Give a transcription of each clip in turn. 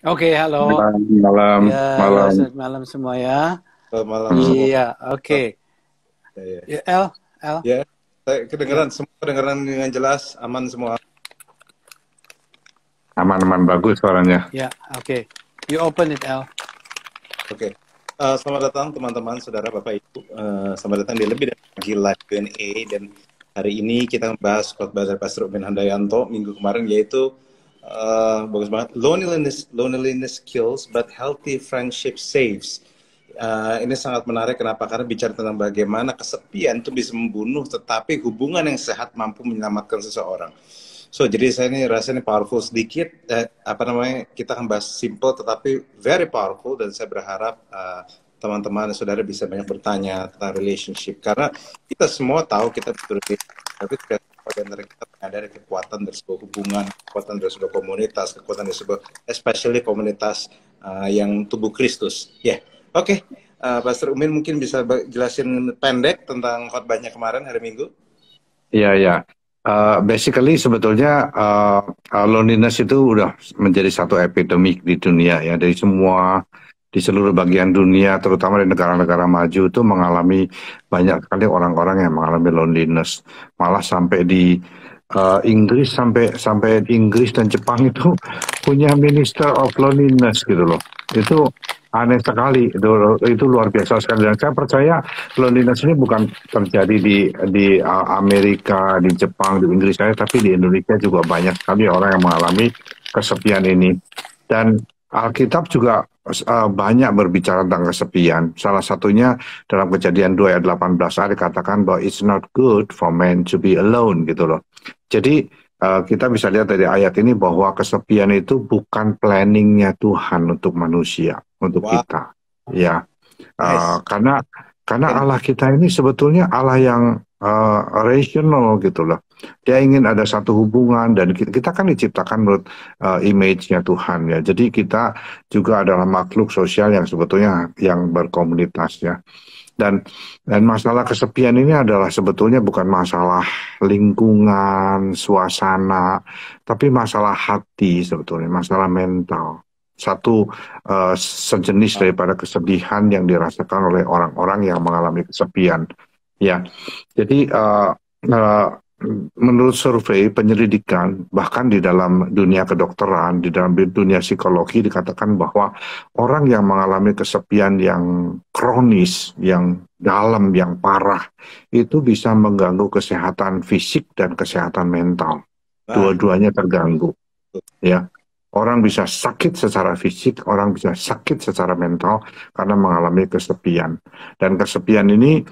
Oke, halo. Malam, malam, Ya, halo, malam. selamat malam semua ya. Selamat malam semua. Iya, oke. Ya, ya. Ya, El, Ya, saya ya, kedengaran semua, kedengaran dengan jelas, aman semua. Aman-aman bagus suaranya. ya, oke. You open it, El. Oke. Selamat datang teman-teman, saudara, Bapak, Ibu. Selamat datang di lebih dari live Q&A, dan hari ini kita membahas khotbah dari Pastor Umin Handayanto minggu kemarin, yaitu bagus banget, loneliness kills but healthy friendship saves. Ini sangat menarik, kenapa? Karena bicara tentang bagaimana kesepian itu bisa membunuh, tetapi hubungan yang sehat mampu menyelamatkan seseorang. So, jadi saya ini rasanya powerful sedikit, kita akan bahas simple tetapi very powerful, dan saya berharap teman-teman dan saudara bisa banyak bertanya tentang relationship, karena kita semua tahu kita berbeda, tapi tidak semua di antara kita menyadari kekuatan dari sebuah hubungan, kekuatan dari sebuah komunitas, kekuatan dari sebuah, especially komunitas yang tubuh Kristus. Ya, oke. Pastor Umin mungkin bisa jelasin pendek tentang khotbahnya kemarin hari Minggu. Iya, ya. Basically sebetulnya loneliness itu udah menjadi satu epidemik di dunia ya. Di seluruh bagian dunia, terutama di negara-negara maju itu mengalami banyak sekali orang-orang yang mengalami loneliness. Malah sampai di Inggris, sampai Inggris dan Jepang itu punya Minister of Loneliness gitu loh. Itu aneh sekali, itu luar biasa sekali, dan saya percaya loneliness ini bukan terjadi di Amerika, di Jepang, di Inggris saja, tapi di Indonesia juga banyak sekali orang yang mengalami kesepian ini. Dan Alkitab juga banyak berbicara tentang kesepian. Salah satunya dalam Kejadian 2 ayat 18 dikatakan bahwa it's not good for man to be alone gitu loh. Jadi kita bisa lihat dari ayat ini bahwa kesepian itu bukan planningnya Tuhan untuk manusia, untuk Wow, kita. Ya, nice. karena Allah kita ini sebetulnya Allah yang rational gitu loh. Dia ingin ada satu hubungan, dan kita kan diciptakan menurut image-nya Tuhan ya. Jadi kita juga adalah makhluk sosial yang sebetulnya yang berkomunitas ya. Dan masalah kesepian ini adalah sebetulnya bukan masalah lingkungan, suasana, tapi masalah hati sebetulnya, masalah mental. Satu sejenis daripada kesedihan yang dirasakan oleh orang-orang yang mengalami kesepian. Ya, jadi menurut survei penyelidikan, bahkan di dalam dunia kedokteran, di dalam dunia psikologi dikatakan bahwa orang yang mengalami kesepian yang kronis, yang dalam, yang parah, itu bisa mengganggu kesehatan fisik dan kesehatan mental. Dua-duanya terganggu. Ya, orang bisa sakit secara fisik, orang bisa sakit secara mental karena mengalami kesepian. Dan kesepian ini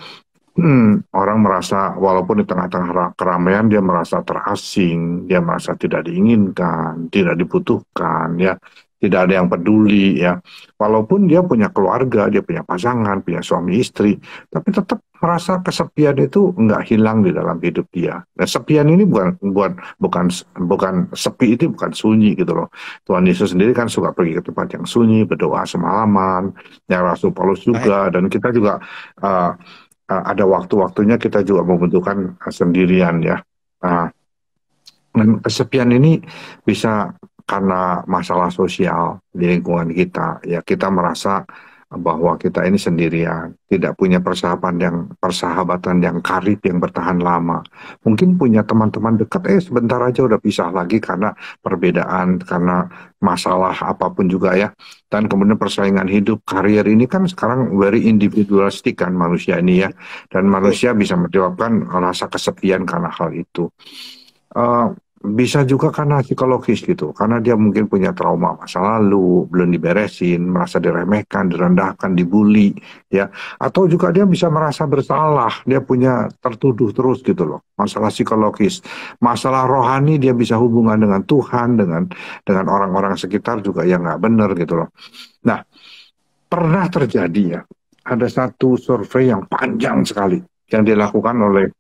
orang merasa walaupun di tengah-tengah keramaian dia merasa terasing, dia merasa tidak diinginkan, tidak dibutuhkan, ya, tidak ada yang peduli, ya. Walaupun dia punya keluarga, dia punya pasangan, punya suami istri, tapi tetap merasa kesepian itu nggak hilang di dalam hidup dia. Nah, sepian ini bukan sepi, itu bukan sunyi gitu loh. Tuhan Yesus sendiri kan suka pergi ke tempat yang sunyi, berdoa semalaman, yang Rasul Paulus juga, dan kita juga ada waktu-waktunya kita juga membutuhkan sendirian ya. Kesepian ini bisa karena masalah sosial di lingkungan kita. Ya, kita merasa bahwa kita ini sendirian, tidak punya persahabatan yang karib, yang bertahan lama. Mungkin punya teman-teman dekat, sebentar aja udah pisah lagi karena perbedaan, karena masalah apapun juga ya. Dan kemudian persaingan hidup, karier ini kan sekarang very individualistik kan manusia ini ya. Dan manusia bisa menyebabkan rasa kesepian karena hal itu. Bisa juga karena psikologis gitu, karena dia mungkin punya trauma masa lalu, belum diberesin, merasa diremehkan, direndahkan, dibully, ya. Atau juga dia bisa merasa bersalah, dia punya tertuduh terus gitu loh, masalah psikologis. Masalah rohani, dia bisa hubungan dengan Tuhan, dengan orang-orang sekitar juga yang nggak benar gitu loh. Nah, pernah terjadi ya, ada satu survei yang panjang sekali, yang dilakukan oleh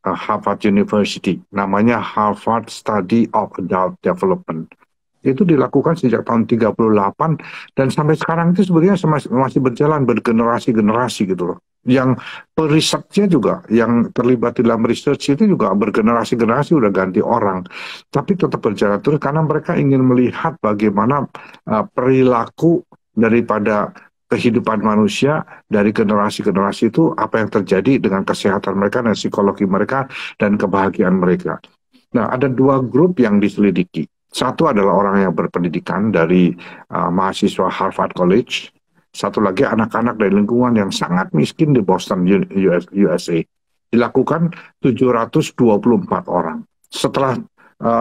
Harvard University, namanya Harvard Study of Adult Development. Itu dilakukan sejak tahun 38 dan sampai sekarang itu sebenarnya masih berjalan bergenerasi-generasi gitu loh. yang perisetnya juga, yang terlibat dalam research itu juga bergenerasi-generasi udah ganti orang, tapi tetap berjalan terus karena mereka ingin melihat bagaimana perilaku daripada kehidupan manusia dari generasi-generasi itu, apa yang terjadi dengan kesehatan mereka dan psikologi mereka dan kebahagiaan mereka. Nah, ada dua grup yang diselidiki. Satu adalah orang yang berpendidikan dari mahasiswa Harvard College. Satu lagi anak-anak dari lingkungan yang sangat miskin di Boston, USA. Dilakukan 724 orang. Setelah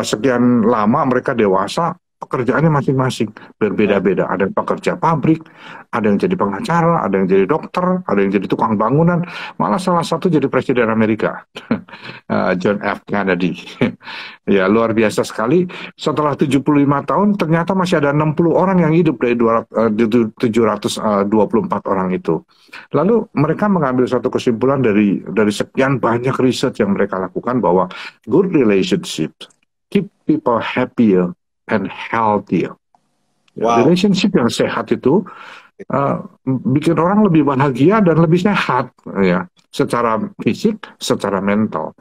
sekian lama mereka dewasa, pekerjaannya masing-masing berbeda-beda. Ada yang pekerja pabrik, ada yang jadi pengacara, ada yang jadi dokter, ada yang jadi tukang bangunan. Malah salah satu jadi presiden Amerika, John F. Kennedy. Ya, luar biasa sekali. Setelah 75 tahun, ternyata masih ada 60 orang yang hidup dari 724 orang itu. Lalu mereka mengambil satu kesimpulan dari sekian banyak riset yang mereka lakukan bahwa good relationship keep people happier and healthier. Wow. Relationship yang sehat itu bikin orang lebih bahagia dan lebih sehat, ya, secara fisik, secara mental.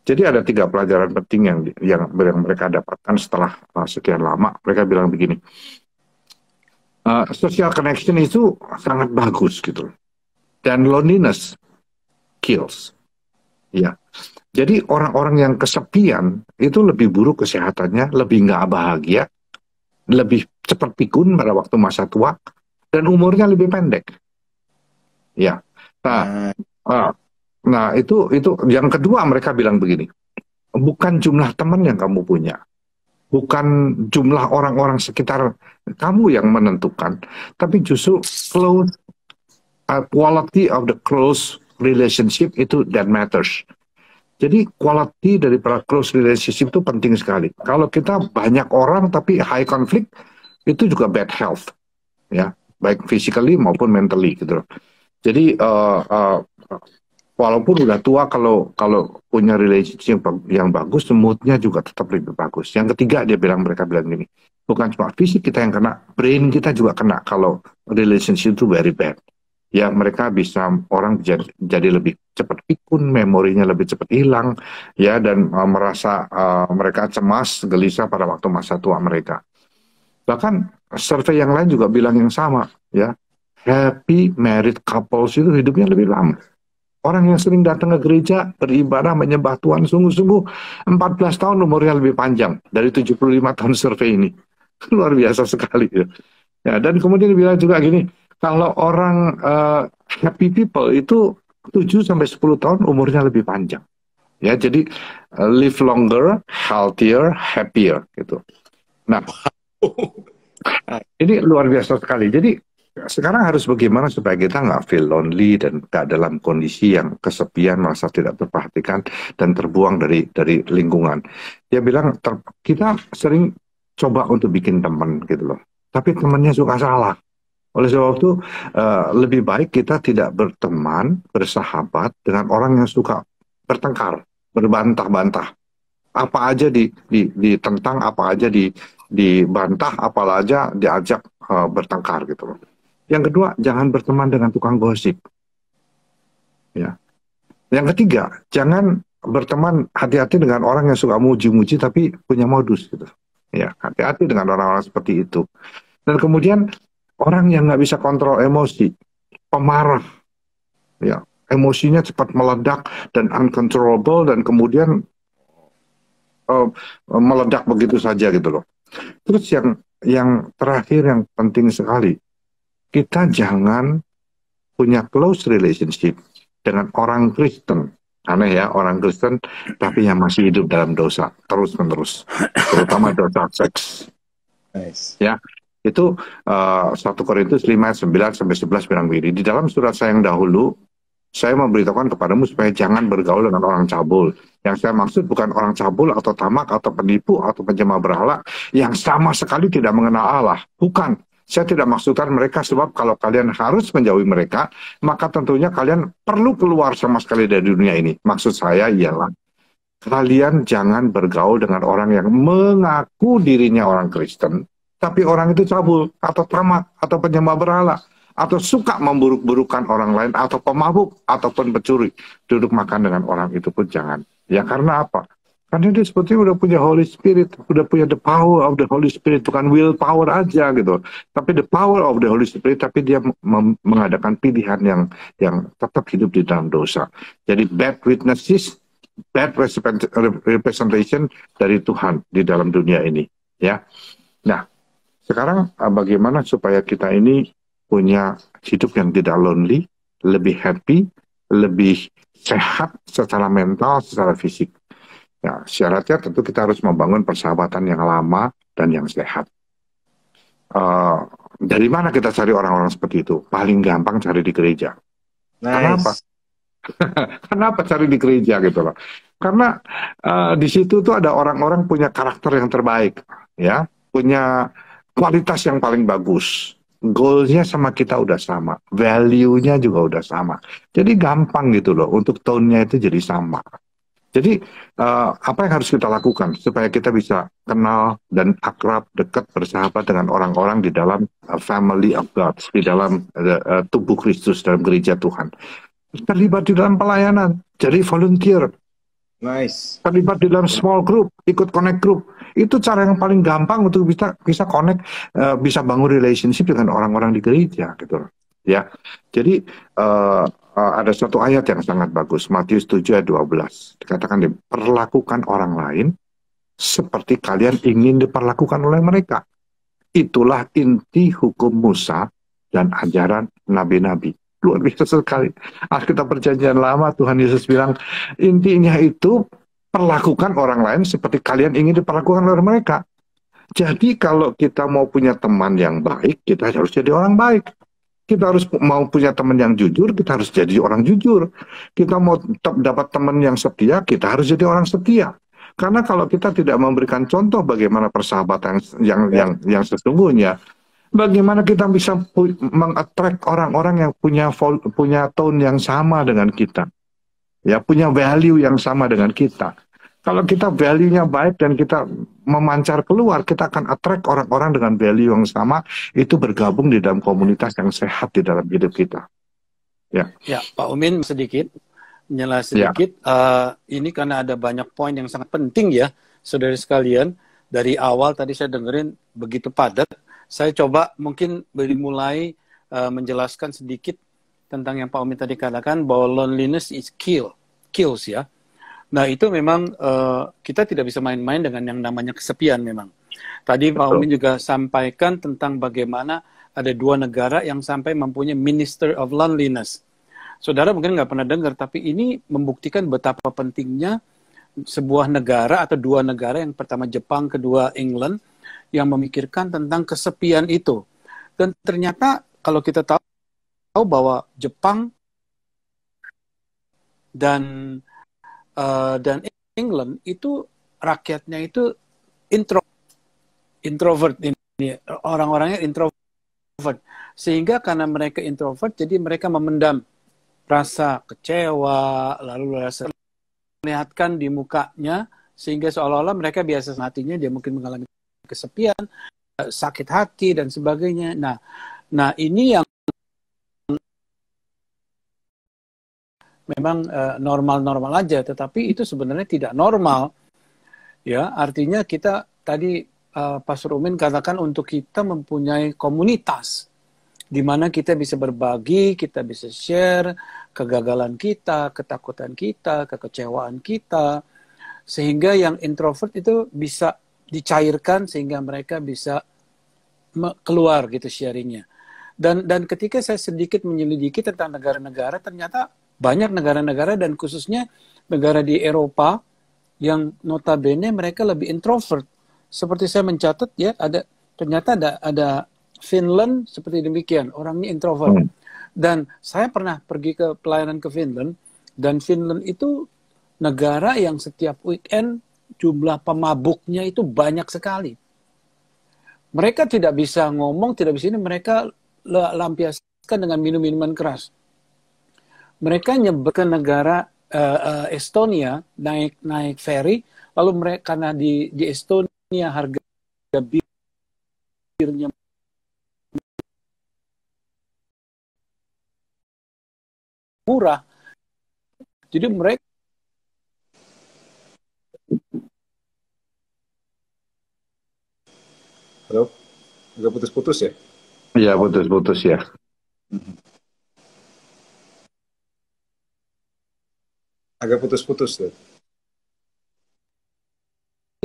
Jadi ada 3 pelajaran penting yang mereka dapatkan setelah sekian lama. Mereka bilang begini, social connection itu sangat bagus gitu, dan loneliness kills. Ya, jadi orang-orang yang kesepian itu lebih buruk kesehatannya, lebih nggak bahagia, lebih cepat pikun pada waktu masa tua, dan umurnya lebih pendek. Ya, nah itu yang kedua mereka bilang begini, bukan jumlah teman yang kamu punya, bukan jumlah orang-orang sekitar kamu yang menentukan, tapi justru close quality of the close relationship itu that matters. Jadi quality dari para close relationship itu penting sekali. Kalau kita banyak orang tapi high conflict, itu juga bad health, ya, baik physically maupun mentally gitu. Jadi walaupun udah tua, kalau punya relationship yang bagus, moodnya juga tetap lebih bagus. Yang ketiga mereka bilang gini, bukan cuma fisik kita yang kena, brain kita juga kena kalau relationship itu very bad. Ya, mereka bisa, orang jadi lebih cepat pikun, memorinya lebih cepat hilang, ya, dan merasa mereka cemas, gelisah pada waktu masa tua mereka. Bahkan survei yang lain juga bilang yang sama, ya, happy married couples itu hidupnya lebih lama. Orang yang sering datang ke gereja, beribadah, menyembah Tuhan sungguh-sungguh, 14 tahun umurnya lebih panjang dari 75 tahun survei ini. Luar biasa sekali. Ya, dan kemudian bilang juga gini, kalau orang happy people itu 7-10 tahun umurnya lebih panjang. Ya, jadi live longer, healthier, happier gitu. Nah, ini luar biasa sekali. Jadi sekarang harus bagaimana supaya kita nggak feel lonely dan nggak dalam kondisi yang kesepian, merasa tidak terperhatikan dan terbuang dari lingkungan. Dia bilang kita sering coba untuk bikin teman gitu loh, tapi temannya suka salah. Oleh sebab itu lebih baik kita tidak berteman, bersahabat dengan orang yang suka bertengkar, berbantah-bantah. Apa aja ditentang, apa aja dibantah, apa aja diajak bertengkar gitu loh. Yang kedua, jangan berteman dengan tukang gosip. Ya. Yang ketiga, jangan berteman, hati-hati dengan orang yang suka muji-muji tapi punya modus gitu. Ya, hati-hati dengan orang-orang seperti itu. Dan kemudian orang yang nggak bisa kontrol emosi, pemarah, ya, emosinya cepat meledak dan uncontrollable, dan kemudian meledak begitu saja gitu loh. Terus yang terakhir yang penting sekali, kita jangan punya close relationship dengan orang Kristen. Aneh ya, orang Kristen tapi yang masih hidup dalam dosa terus-menerus, terutama dosa seks. Nice. Ya. Itu 1 Korintus 5:9-11 bilang begini, di dalam surat saya yang dahulu, saya memberitahukan kepadamu supaya jangan bergaul dengan orang cabul. Yang saya maksud bukan orang cabul atau tamak atau penipu atau penyembah berhala yang sama sekali tidak mengenal Allah. Bukan. Saya tidak maksudkan mereka, sebab kalau kalian harus menjauhi mereka, maka tentunya kalian perlu keluar sama sekali dari dunia ini. Maksud saya ialah, kalian jangan bergaul dengan orang yang mengaku dirinya orang Kristen, tapi orang itu cabul, atau tamak, atau penyembah berhala, atau suka memburuk-burukan orang lain, atau pemabuk, ataupun pencuri, duduk makan dengan orang itu pun jangan. Ya karena apa? Karena dia sepertinya udah punya Holy Spirit, udah punya the power of the Holy Spirit, bukan will power aja gitu, tapi the power of the Holy Spirit, tapi dia mengadakan pilihan yang tetap hidup di dalam dosa. Jadi bad witnesses, bad representation dari Tuhan di dalam dunia ini, ya. Nah, sekarang bagaimana supaya kita ini punya hidup yang tidak lonely, lebih happy, lebih sehat secara mental, secara fisik. Ya, syaratnya tentu kita harus membangun persahabatan yang lama dan yang sehat. Dari mana kita cari orang-orang seperti itu? Paling gampang cari di gereja. Nice. Kenapa? Kenapa cari di gereja gitu loh? Karena di situ tuh ada orang-orang punya karakter yang terbaik, ya, punya kualitas yang paling bagus. Goalsnya sama kita udah sama, value-nya juga udah sama. Jadi gampang gitu loh, untuk tone-nya itu jadi sama. Jadi apa yang harus kita lakukan supaya kita bisa kenal dan akrab, dekat, bersahabat dengan orang-orang di dalam family of God, di dalam tubuh Kristus, dalam gereja Tuhan. Terlibat di dalam pelayanan, jadi volunteer. Nice. Terlibat di dalam small group, ikut connect group. Itu cara yang paling gampang untuk bisa connect, bisa bangun relationship dengan orang-orang di gereja gitu loh. Ya. Jadi ada satu ayat yang sangat bagus, Matius 7 ayat 12. Dikatakan, perlakukan orang lain seperti kalian ingin diperlakukan oleh mereka. Itulah inti hukum Musa dan ajaran nabi-nabi. Luar biasa sekali. Alkitab Perjanjian Lama, Tuhan Yesus bilang, intinya itu perlakukan orang lain seperti kalian ingin diperlakukan oleh mereka. Jadi kalau kita mau punya teman yang baik, kita harus jadi orang baik. Kita harus mau punya teman yang jujur, kita harus jadi orang jujur. Kita mau dapat teman yang setia, kita harus jadi orang setia. Karena kalau kita tidak memberikan contoh bagaimana persahabatan yang sesungguhnya, bagaimana kita bisa meng-attract orang-orang yang punya tone yang sama dengan kita, ya, punya value yang sama dengan kita. Kalau kita value-nya baik dan kita memancar keluar, kita akan attract orang-orang dengan value yang sama, itu bergabung di dalam komunitas yang sehat di dalam hidup kita. Ya, Pak Umin sedikit, sedikit. Ini karena ada banyak poin yang sangat penting ya, saudara sekalian. Dari awal tadi saya dengerin begitu padat. Saya coba mungkin mulai menjelaskan sedikit tentang yang Pak Umin tadi katakan bahwa loneliness is kills ya. Nah itu memang kita tidak bisa main-main dengan yang namanya kesepian memang. Tadi Pak Umin juga sampaikan tentang bagaimana ada 2 negara yang sampai mempunyai Minister of Loneliness. Saudara mungkin nggak pernah dengar, tapi ini membuktikan betapa pentingnya sebuah negara atau 2 negara, yang pertama Jepang, kedua England, yang memikirkan tentang kesepian itu. Dan ternyata kalau kita tahu bahwa Jepang dan England itu rakyatnya itu introvert, ini orang-orangnya introvert, sehingga karena mereka introvert jadi mereka memendam rasa kecewa, lalu rasa melihatkan di mukanya, sehingga seolah-olah mereka biasa hatinya, dia mungkin mengalami kesepian, sakit hati dan sebagainya. Nah ini yang memang normal-normal aja, tetapi itu sebenarnya tidak normal. Ya, artinya kita tadi Pastor Umin katakan untuk kita mempunyai komunitas di mana kita bisa berbagi, kita bisa share kegagalan kita, ketakutan kita, kekecewaan kita, sehingga yang introvert itu bisa dicairkan sehingga mereka bisa keluar gitu sharingnya. Dan ketika saya sedikit menyelidiki tentang negara-negara, ternyata banyak negara-negara dan khususnya negara di Eropa yang notabene mereka lebih introvert. Seperti saya mencatat ya, ternyata ada Finland seperti demikian, orangnya introvert. Dan saya pernah pergi ke pelayanan ke Finland, dan Finland itu negara yang setiap weekend jumlah pemabuknya itu banyak sekali. Mereka tidak bisa ngomong, tidak bisa ini, mereka lampiaskan dengan minum-minuman keras. Mereka nyebrang ke negara Estonia, naik ferry, lalu mereka, karena di Estonia harga birnya murah. Jadi mereka Halo, agak putus-putus ya? Iya, putus-putus ya. Agak putus-putus tuh.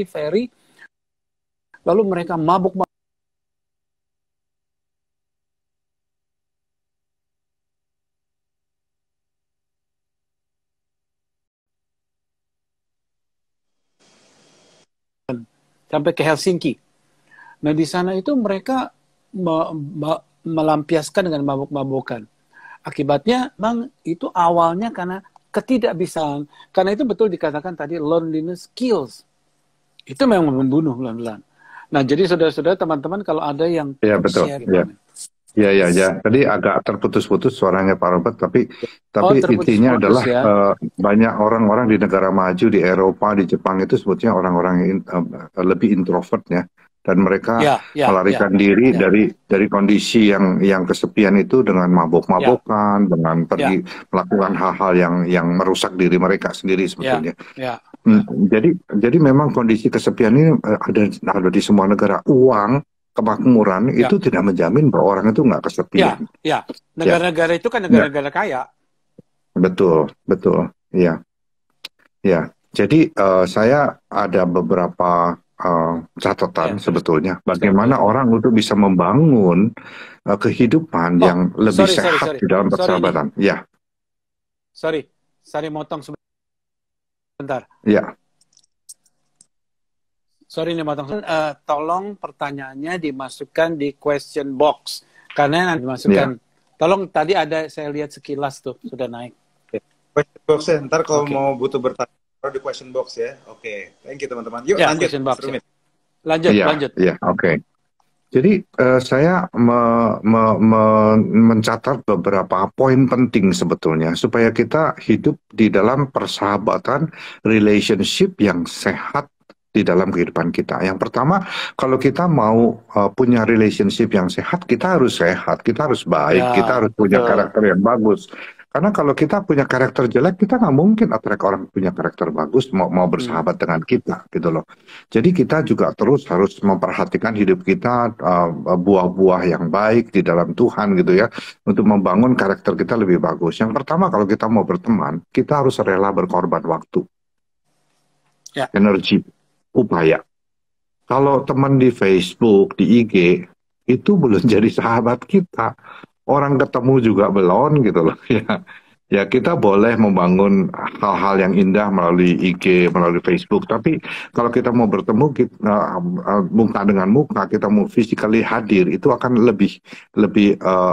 ferry, lalu mereka mabuk. Sampai ke Helsinki. Nah di sana itu mereka melampiaskan dengan mabuk-mabukan. Akibatnya bang itu awalnya karena ketidakbisaan. Karena itu betul dikatakan tadi loneliness kills. Itu memang membunuh pelan-pelan. Nah jadi saudara-saudara teman-teman kalau ada yang Iya betul. share, Ya. Tadi agak terputus-putus suaranya Pak Robert, tapi intinya adalah ya. Banyak orang-orang di negara maju, di Eropa, di Jepang itu sebetulnya orang-orang yang lebih introvert ya, dan mereka melarikan diri dari kondisi yang kesepian itu dengan mabuk-mabukan, dengan pergi melakukan hal-hal yang merusak diri mereka sendiri sebetulnya. Jadi memang kondisi kesepian ini ada di semua negara. Uang, kemakmuran itu tidak menjamin bahwa orang itu nggak kesepian. Negara-negara itu kan negara-negara kaya. Betul. Iya. Jadi saya ada beberapa catatan sebetulnya bagaimana orang itu bisa membangun kehidupan yang lebih sehat di dalam persahabatan. Sorry, motong sebentar. Ya. Sorry nih motong. Tolong pertanyaannya dimasukkan di question box karena nanti dimasukkan. Tolong tadi ada saya lihat sekilas tuh sudah naik. Question box ya. Ntar kalau mau butuh bertanya di question box ya. Thank you teman-teman. Yuk lanjut. Question box, lanjut. Oke. Jadi saya mencatat beberapa poin penting sebetulnya supaya kita hidup di dalam persahabatan, relationship yang sehat di dalam kehidupan kita. Yang pertama, kalau kita mau punya relationship yang sehat, kita harus sehat, kita harus baik, kita harus punya karakter yang bagus. Karena kalau kita punya karakter jelek, kita nggak mungkin attract orang punya karakter bagus mau bersahabat dengan kita, gitu loh. Jadi kita juga terus harus memperhatikan hidup kita, buah-buah yang baik di dalam Tuhan, gitu ya, untuk membangun karakter kita lebih bagus. Yang pertama, kalau kita mau berteman, kita harus rela berkorban waktu, energi, upaya. Kalau teman di Facebook, di IG, itu belum jadi sahabat kita. Orang ketemu juga belum gitu loh ya kita boleh membangun hal-hal yang indah melalui IG, melalui Facebook, tapi kalau kita mau bertemu muka dengan muka, kita mau physically hadir, itu akan lebih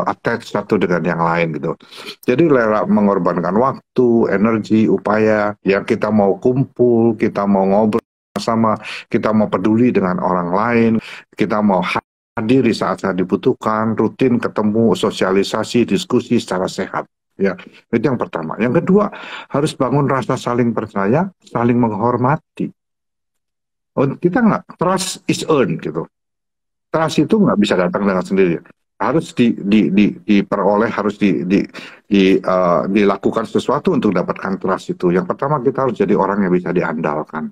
attach satu dengan yang lain gitu. Jadi rela mengorbankan waktu, energi, upaya, ya kita mau kumpul, kita mau ngobrol sama, kita mau peduli dengan orang lain, kita mau hadir di saat-saat dibutuhkan, rutin ketemu, sosialisasi, diskusi secara sehat. Ya, itu yang pertama. Yang kedua, harus bangun rasa saling percaya, saling menghormati. Kita nggak, trust is earned gitu. Trust itu nggak bisa datang dengan sendiri. Harus diperoleh, harus dilakukan sesuatu untuk dapatkan trust itu. Yang pertama, kita harus jadi orang yang bisa diandalkan.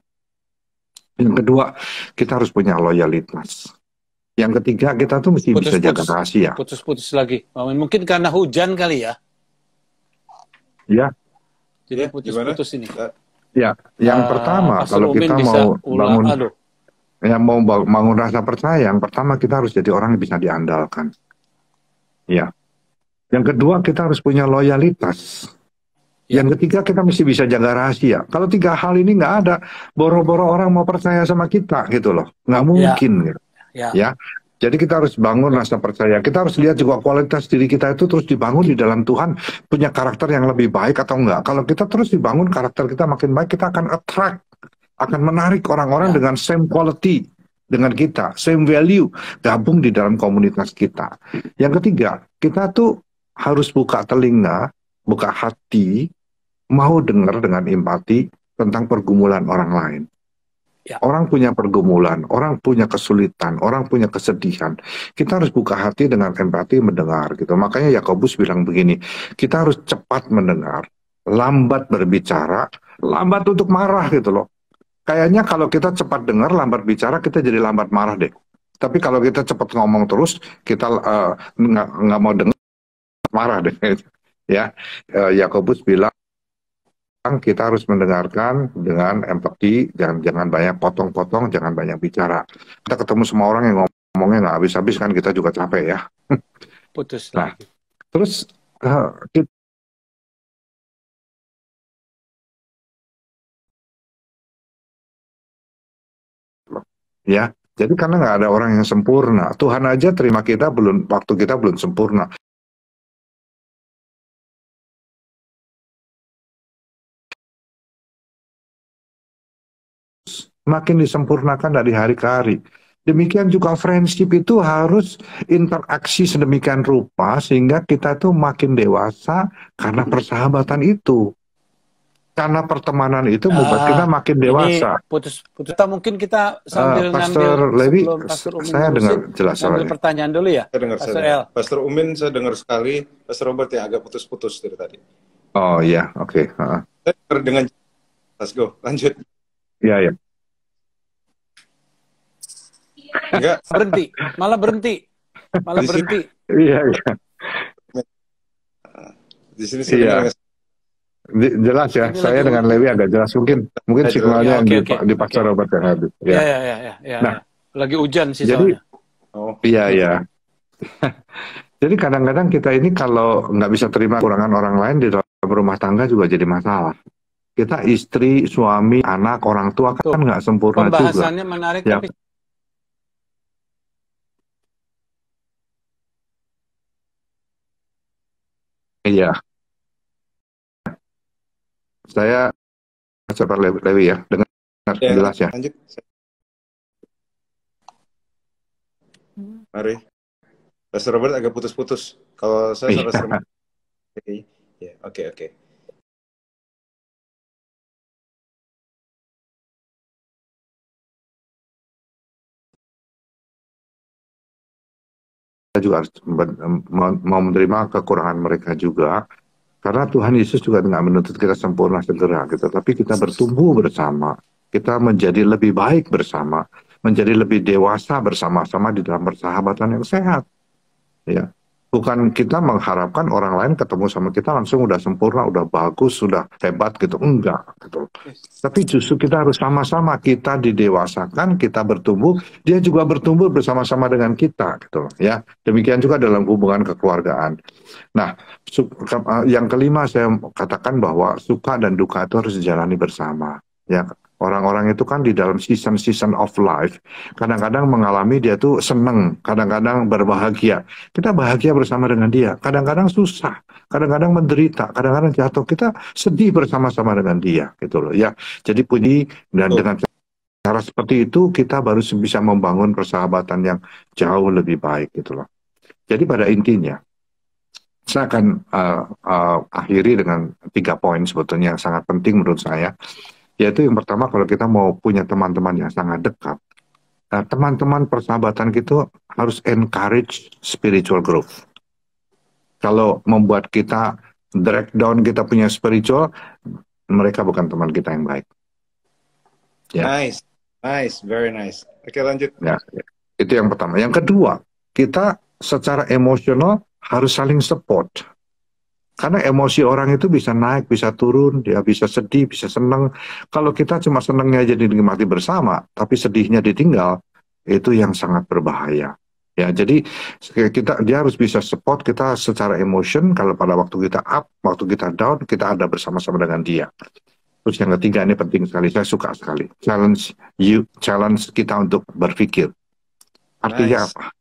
Yang kedua, kita harus punya loyalitas. Yang ketiga, kita tuh mesti bisa jaga rahasia. Putus-putus lagi. Mungkin karena hujan kali ya? Ya. Jadi putus-putus ini. Ya, yang pertama, kalau kita mau bangun rasa percaya, yang pertama kita harus jadi orang yang bisa diandalkan. Ya. Yang kedua, kita harus punya loyalitas. Yang ketiga, kita mesti bisa jaga rahasia. Kalau tiga hal ini nggak ada, boro-boro orang mau percaya sama kita gitu loh. Nggak mungkin gitu. Ya, jadi kita harus bangun rasa percaya. Kita harus lihat juga kualitas diri kita itu terus dibangun di dalam Tuhan, punya karakter yang lebih baik atau enggak. Kalau kita terus dibangun karakter kita makin baik, kita akan attract, akan menarik orang-orang dengan same quality dengan kita, same value, gabung di dalam komunitas kita. Yang ketiga, kita tuh harus buka telinga, buka hati, mau dengar dengan empati tentang pergumulan orang lain. Ya. Orang punya pergumulan, orang punya kesulitan, orang punya kesedihan. Kita harus buka hati dengan empati mendengar gitu. Makanya Yakobus bilang begini, kita harus cepat mendengar, lambat berbicara, lambat untuk marah gitu loh. Kayaknya kalau kita cepat dengar, lambat bicara, kita jadi lambat marah deh. Tapi kalau kita cepat ngomong terus, kita nggak mau dengar, marah deh. Ya, Yakobus bilang kita harus mendengarkan dengan empati, jangan banyak potong-potong, jangan banyak bicara. Kita ketemu semua orang yang ngomongnya nggak habis-habis kan, kita juga capek ya. Putus Nah, lagi. terus ya, jadi karena nggak ada orang yang sempurna. Tuhan aja terima kita belum, waktu kita belum sempurna. Makin disempurnakan dari hari ke hari. Demikian juga friendship itu harus interaksi sedemikian rupa sehingga kita tuh makin dewasa karena persahabatan itu. Karena pertemanan itu membuat kita makin dewasa. Ini putus. Mungkin kita sambil Pastor ngambil Levi, sebelum Pastor Umin saya dengar ngurusin, jelas ngambil soalnya. pertanyaan dulu ya. Saya dengar, Pastor L. Pastor Umin saya dengar sekali, Pastor Robert yang agak putus-putus dari tadi. Oh iya, oke. Saya dengar dengan let's go, lanjut. Iya, iya. Enggak, Malah berhenti. Iya, iya. Di sini saya dengar. Jelas ya, Ini saya dengan Lewi agak jelas, mungkin signalnya ya, di Pastor Robert yang habis. Ya. Nah, lagi hujan sih jadi, soalnya. Iya. Jadi kadang-kadang kita ini kalau nggak bisa terima kekurangan orang lain di dalam rumah tangga juga jadi masalah. Kita istri, suami, anak, orang tua kan nggak sempurna juga. Pembahasannya menarik ya. tapi Iya. Saya coba Lewi ya, dengar jelas ya. Lanjut. Mari. Pastor Robert agak putus-putus. Kalau saya sama Pastor Oke. Kita juga harus mau menerima kekurangan mereka juga. Karena Tuhan Yesus juga tidak menuntut kita sempurna segera gitu, tapi kita bertumbuh bersama, kita menjadi lebih baik bersama, menjadi lebih dewasa bersama-sama di dalam persahabatan yang sehat. Ya, bukan kita mengharapkan orang lain ketemu sama kita langsung udah sempurna, udah bagus, sudah hebat gitu, enggak gitu. Tapi justru kita harus sama-sama, kita didewasakan, kita bertumbuh, dia juga bertumbuh bersama-sama dengan kita gitu ya. Demikian juga dalam hubungan kekeluargaan. Nah, yang kelima saya katakan bahwa suka dan duka itu harus dijalani bersama. Ya, orang-orang itu kan di dalam season of life, kadang-kadang mengalami dia tuh seneng, kadang-kadang berbahagia. Kita bahagia bersama dengan dia. Kadang-kadang susah, kadang-kadang menderita, kadang-kadang jatuh. Kita sedih bersama-sama dengan dia, gitu loh. Ya, jadi puji dan dengan cara seperti itu kita baru bisa membangun persahabatan yang jauh lebih baik, gitu loh. Jadi pada intinya, saya akan akhiri dengan 3 poin sebetulnya yang sangat penting menurut saya. Yaitu yang pertama, kalau kita mau punya teman-teman yang sangat dekat, teman-teman persahabatan kita harus encourage spiritual growth. Kalau membuat kita drag down kita punya spiritual, mereka bukan teman kita yang baik. Ya. Nice, very nice. Oke, lanjut. Ya, itu yang pertama. Yang kedua, kita secara emosional harus saling support. Karena emosi orang itu bisa naik, bisa turun, dia bisa sedih, bisa senang. Kalau kita cuma senangnya jadi dinikmati bersama, tapi sedihnya ditinggal, itu yang sangat berbahaya. Ya, jadi dia harus bisa support kita secara emotion. Kalau pada waktu kita up, waktu kita down, kita ada bersama-sama dengan dia. Terus yang ketiga, ini penting sekali, saya suka sekali. Challenge kita untuk berpikir. Artinya apa?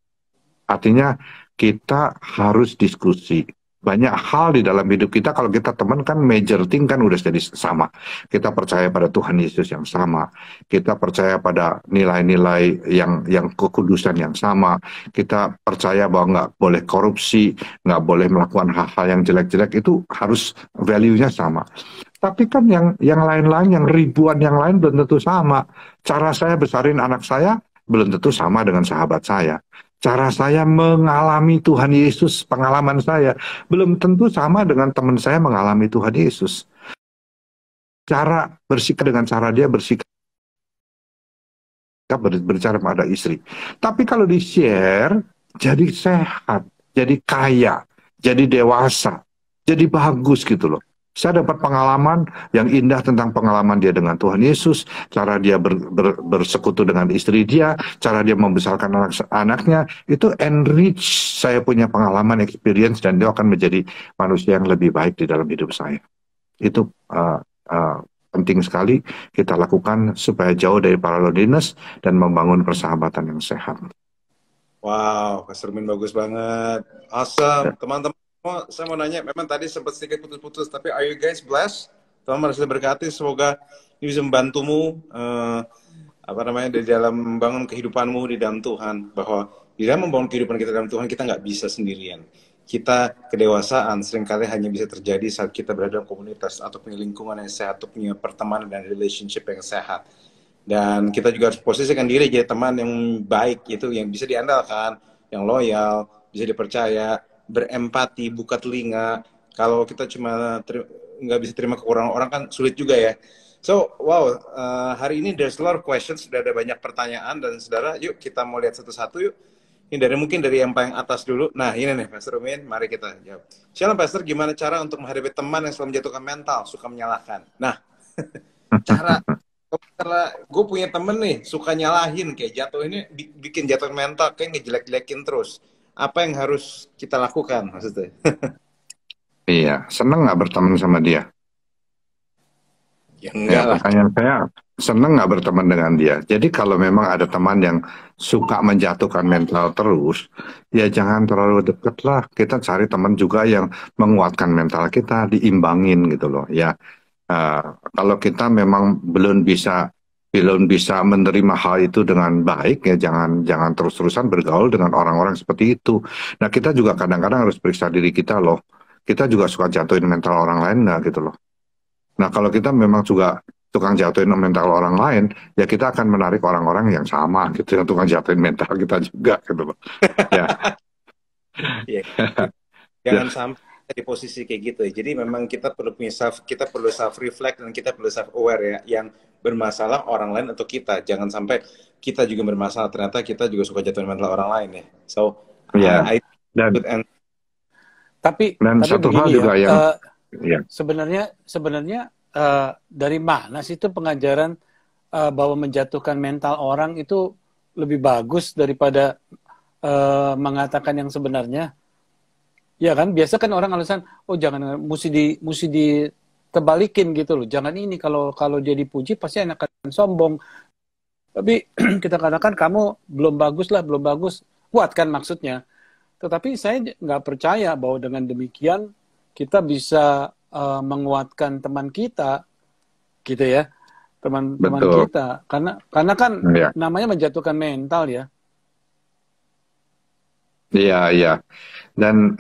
Artinya kita harus diskusi. banyak hal di dalam hidup kita, kalau kita teman kan major thing kan udah jadi sama. Kita percaya pada Tuhan Yesus yang sama. Kita percaya pada nilai-nilai yang kekudusan yang sama. Kita percaya bahwa nggak boleh korupsi, nggak boleh melakukan hal-hal yang jelek-jelek, itu harus value-nya sama. Tapi kan yang lain-lain, yang ribuan yang lain belum tentu sama. Cara saya besarin anak saya belum tentu sama dengan sahabat saya. Cara saya mengalami Tuhan Yesus, pengalaman saya, belum tentu sama dengan teman saya mengalami Tuhan Yesus. Cara bersikap dengan cara dia bersikap berbicara pada istri. Tapi kalau di-share, jadi sehat, jadi kaya, jadi dewasa, jadi bagus gitu loh. Saya dapat pengalaman yang indah tentang pengalaman dia dengan Tuhan Yesus, cara dia bersekutu dengan istri dia, cara dia membesarkan anaknya, itu enrich saya punya pengalaman, experience, dan dia akan menjadi manusia yang lebih baik di dalam hidup saya. Itu penting sekali kita lakukan supaya jauh dari paralodiness dan membangun persahabatan yang sehat. Wow, Pastor Min bagus banget. Awesome. Teman-teman, saya mau nanya, memang tadi sempat sedikit putus-putus, tapi are you guys blessed? Tuhan harus berkati, semoga ini bisa membantumu di dalam membangun kehidupanmu di dalam Tuhan, bahwa di dalam membangun kehidupan kita dalam Tuhan, kita nggak bisa sendirian. Kita kedewasaan seringkali hanya bisa terjadi saat kita berada dalam komunitas atau punya lingkungan yang sehat, atau punya pertemanan dan relationship yang sehat. Dan kita juga harus posisikan diri jadi teman yang baik, itu yang bisa diandalkan, yang loyal, bisa dipercaya, berempati, buka telinga. Kalau kita cuma nggak bisa terima kekurangan orang kan sulit juga ya. So, wow, hari ini there's a lot of questions, sudah ada banyak pertanyaan, dan saudara, yuk kita mau lihat satu-satu yuk. Ini mungkin dari yang paling atas dulu. Nah, ini nih, Pastor Umin, mari kita jawab. Shalom, Pastor, gimana cara untuk menghadapi teman yang selalu menjatuhkan mental, suka menyalahkan? Nah, cara gue punya temen nih, suka nyalahin, kayak jatuh ini, bikin jatuh mental, kayak ngejelek-jelekin terus. Apa yang harus kita lakukan, maksudnya? Iya, seneng nggak berteman sama dia? Ya, enggak lah. Pertanyaan saya, seneng nggak berteman dengan dia? Jadi kalau memang ada teman yang suka menjatuhkan mental terus, ya jangan terlalu deket lah. Kita cari teman juga yang menguatkan mental kita, diimbangin gitu loh. Ya, kalau kita memang belum bisa menerima hal itu dengan baik, ya jangan terus-terusan bergaul dengan orang-orang seperti itu. Nah, kita juga kadang-kadang harus periksa diri kita loh. Kita juga suka jatuhin mental orang lain nggak gitu loh. Nah, kalau kita memang juga tukang jatuhin mental orang lain, ya kita akan menarik orang-orang yang sama gitu, yang tukang jatuhin mental kita juga gitu loh. Ya. Jangan sampai di posisi kayak gitu ya. Jadi memang kita perlu self reflect, dan kita perlu self aware ya, yang bermasalah orang lain atau kita. Jangan sampai kita juga bermasalah, ternyata kita juga suka jatuhin mental orang lain ya. So, tapi satu hal juga sebenarnya dari mana sih itu pengajaran bahwa menjatuhkan mental orang itu lebih bagus daripada mengatakan yang sebenarnya? Ya kan, biasa kan orang alasan, oh jangan, mesti ditebalikin gitu loh. Jangan ini, kalau dia dipuji pasti akan sombong. Tapi kita katakan kamu belum bagus, kuatkan maksudnya. Tetapi saya nggak percaya bahwa dengan demikian kita bisa menguatkan teman kita, gitu ya, teman-teman kita. Karena kan namanya menjatuhkan mental ya. Iya. Dan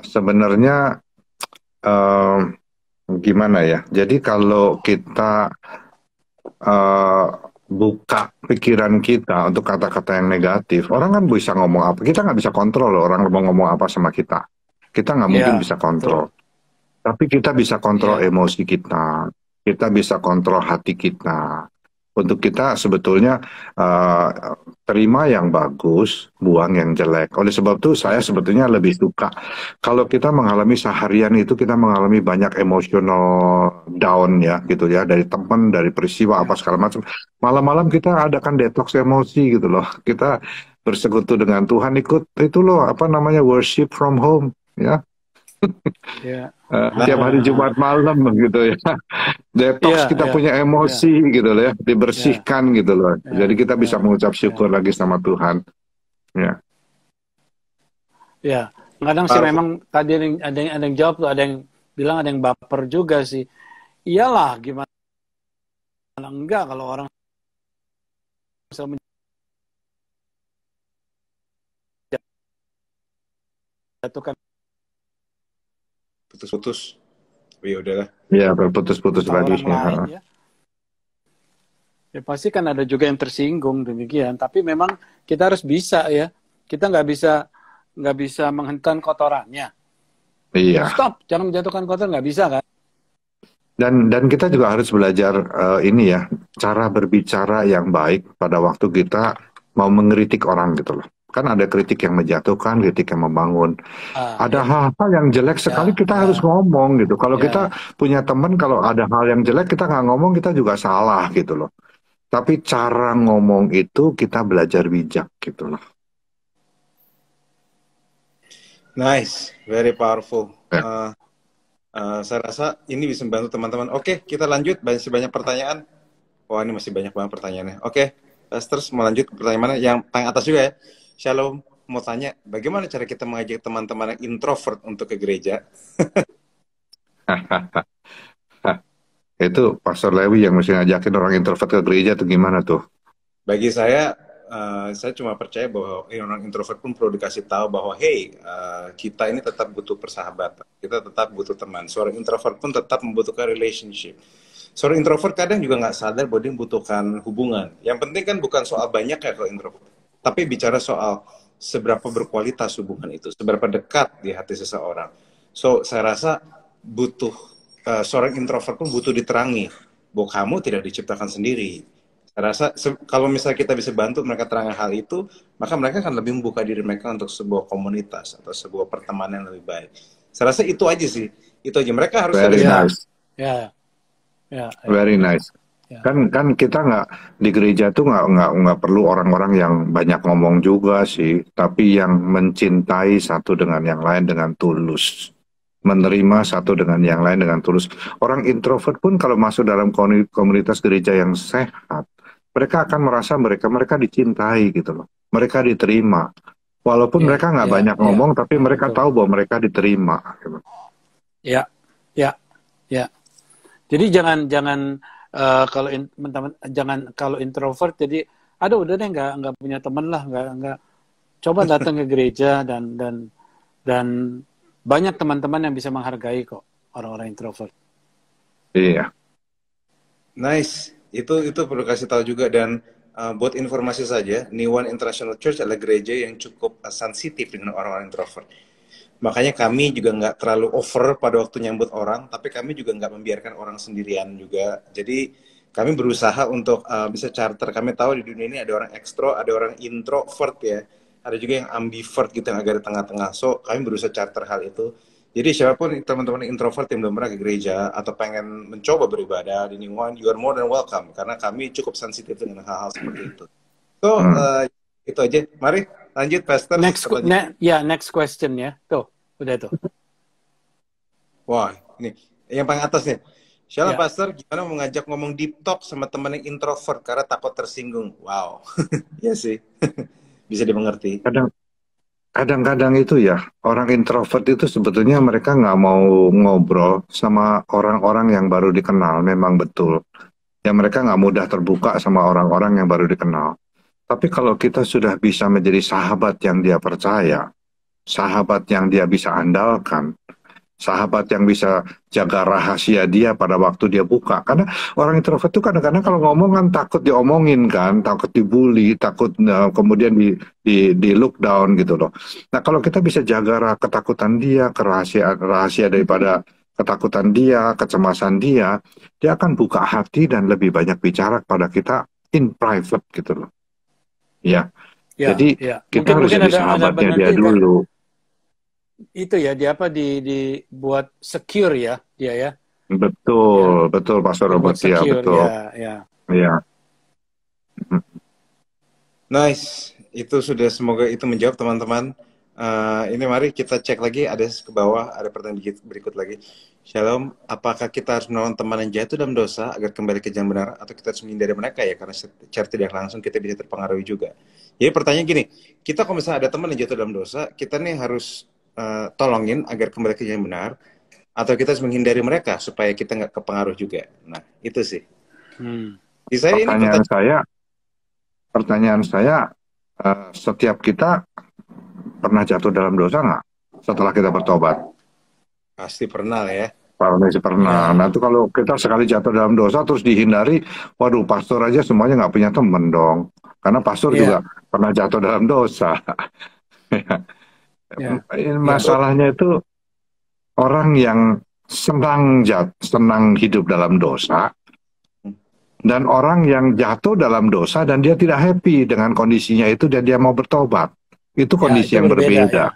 sebenarnya gimana ya? Jadi kalau kita buka pikiran kita untuk kata-kata yang negatif, orang kan bisa ngomong apa, kita nggak bisa kontrol loh orang mau ngomong apa sama kita. Kita nggak mungkin bisa kontrol. Tapi kita bisa kontrol emosi kita bisa kontrol hati kita. Untuk kita sebetulnya terima yang bagus, buang yang jelek. Oleh sebab itu saya sebetulnya lebih suka kalau kita mengalami seharian itu, kita mengalami banyak emosional down ya gitu ya, dari teman, dari peristiwa apa segala macam. Malam-malam kita adakan detox emosi gitu loh. Kita bersekutu dengan Tuhan, ikut itu loh worship from home ya. Tiap hari Jumat malam gitu ya, detox kita punya emosi gitu loh ya, dibersihkan gitu loh. Jadi kita bisa mengucap syukur lagi sama Tuhan. Kadang sih memang tadi ada yang jawab tuh, ada yang bilang ada yang baper juga sih. Iyalah, gimana enggak kalau orang bisa menjatuhkan Putus-putus. Ya udahlah. Iya, berputus-putus lagi. orang lain ya. Ya pasti kan ada juga yang tersinggung demikian. Tapi memang kita harus bisa ya. Kita nggak bisa menghentam kotorannya. Iya. Stop, jangan menjatuhkan kotoran, nggak bisa kan? Dan kita juga harus belajar ini ya, cara berbicara yang baik pada waktu kita mau mengkritik orang gitu loh. Kan ada kritik yang menjatuhkan, kritik yang membangun. Ada hal-hal yang jelek sekali kita harus ngomong gitu. Kalau kita punya teman, kalau ada hal yang jelek kita nggak ngomong, kita juga salah gitu loh. Tapi cara ngomong itu kita belajar bijak gitu loh. Nice, very powerful. Saya rasa ini bisa membantu teman-teman. Oke, kita lanjut. Masih banyak pertanyaan. Wah, ini masih banyak banget pertanyaannya. Oke, terus mau lanjut ke pertanyaan mana? Yang paling atas juga ya. Shalom, mau tanya, bagaimana cara kita mengajak teman-teman yang introvert untuk ke gereja? Itu Pastor Lewi yang mesti ngajakin orang introvert ke gereja tuh gimana tuh? Bagi saya cuma percaya bahwa orang introvert pun perlu dikasih tahu bahwa hey, kita ini tetap butuh persahabatan, kita tetap butuh teman. Seorang introvert pun tetap membutuhkan relationship. Seorang introvert kadang juga nggak sadar bahwa dia membutuhkan hubungan. Yang penting kan bukan soal banyak ya kalau introvert, tapi bicara soal seberapa berkualitas hubungan itu, seberapa dekat di hati seseorang. So, saya rasa seorang introvert pun butuh diterangi bahwa kamu tidak diciptakan sendiri. Saya rasa kalau misalnya kita bisa bantu mereka terangkan hal itu, maka mereka akan lebih membuka diri mereka untuk sebuah komunitas atau sebuah pertemanan yang lebih baik. Saya rasa itu aja sih. Itu aja. Mereka harus Very nice. Very nice. Kan kita nggak di gereja tuh nggak perlu orang-orang yang banyak ngomong juga sih, tapi yang mencintai satu dengan yang lain dengan tulus, menerima satu dengan yang lain dengan tulus. Orang introvert pun kalau masuk dalam komunitas gereja yang sehat, mereka akan merasa mereka dicintai gitu loh, mereka diterima, walaupun mereka nggak banyak ngomong, tapi mereka tahu bahwa mereka diterima. Gitu. Ya. Jadi jangan kalau introvert jadi udah deh nggak punya teman lah, nggak coba datang ke gereja dan banyak teman-teman yang bisa menghargai kok orang-orang introvert. Iya. Nice, itu perlu kasih tahu juga. Dan buat informasi saja, New One International Church adalah gereja yang cukup sensitif dengan orang-orang introvert. Makanya kami juga nggak terlalu over pada waktu nyambut orang, tapi kami juga nggak membiarkan orang sendirian juga. Jadi kami berusaha untuk bisa charter. Kami tahu di dunia ini ada orang ekstro, ada orang introvert ya. Ada juga yang ambivert gitu, yang agak di tengah-tengah. So kami berusaha charter hal itu. Jadi siapapun teman-teman introvert yang belum pernah ke gereja atau pengen mencoba beribadah di New One, you are more than welcome. Karena kami cukup sensitif dengan hal-hal seperti itu. So itu aja. Mari lanjut, Pastor. Next question ya. Tuh, udah tuh. Wah, ini yang paling atas nih. Shalom Pastor, gimana mengajak ngomong deep talk sama teman yang introvert karena takut tersinggung? Wow, iya sih, bisa dimengerti. Kadang-kadang itu ya, orang introvert itu sebetulnya mereka nggak mau ngobrol sama orang-orang yang baru dikenal, memang betul. Ya mereka nggak mudah terbuka sama orang-orang yang baru dikenal. Tapi kalau kita sudah bisa menjadi sahabat yang dia percaya, sahabat yang dia bisa andalkan, sahabat yang bisa jaga rahasia dia pada waktu dia buka. Karena orang introvert itu kadang-kadang kalau ngomong kan takut diomongin kan, takut dibully, takut kemudian di look down gitu loh. Nah kalau kita bisa jaga ketakutan dia, rahasia daripada ketakutan dia, kecemasan dia akan buka hati dan lebih banyak bicara kepada kita in private gitu loh. Ya. Jadi kita harus jadi sahabatnya dia dulu. Itu ya, dia dibuat secure ya, dia ya. Betul, betul Pastor Robert ya, betul. Ya. Nice, itu sudah, semoga itu menjawab teman-teman. Ini mari kita cek lagi, ada ke bawah, ada pertanyaan berikut lagi. Shalom, apakah kita harus menolong teman yang jatuh dalam dosa agar kembali ke jalan benar, atau kita harus menghindari mereka ya, karena secara tidak langsung kita bisa terpengaruhi juga. Jadi pertanyaan gini, kita kalau misalnya ada teman yang jatuh dalam dosa, kita nih harus tolongin agar kembali ke yang benar, atau kita harus menghindari mereka supaya kita nggak kepengaruh juga. Nah, itu sih. Di saya ini Pertanyaan saya, setiap kita pernah jatuh dalam dosa nggak setelah kita bertobat? pasti pernah lah ya. Pasti pernah. Nah itu kalau kita sekali jatuh dalam dosa terus dihindari, waduh pastor aja semuanya nggak punya temen dong. Karena pastor juga pernah jatuh dalam dosa. Masalahnya itu orang yang senang hidup dalam dosa, dan orang yang jatuh dalam dosa dan dia tidak happy dengan kondisinya itu dan dia mau bertobat. Itu kondisi yang berbeda.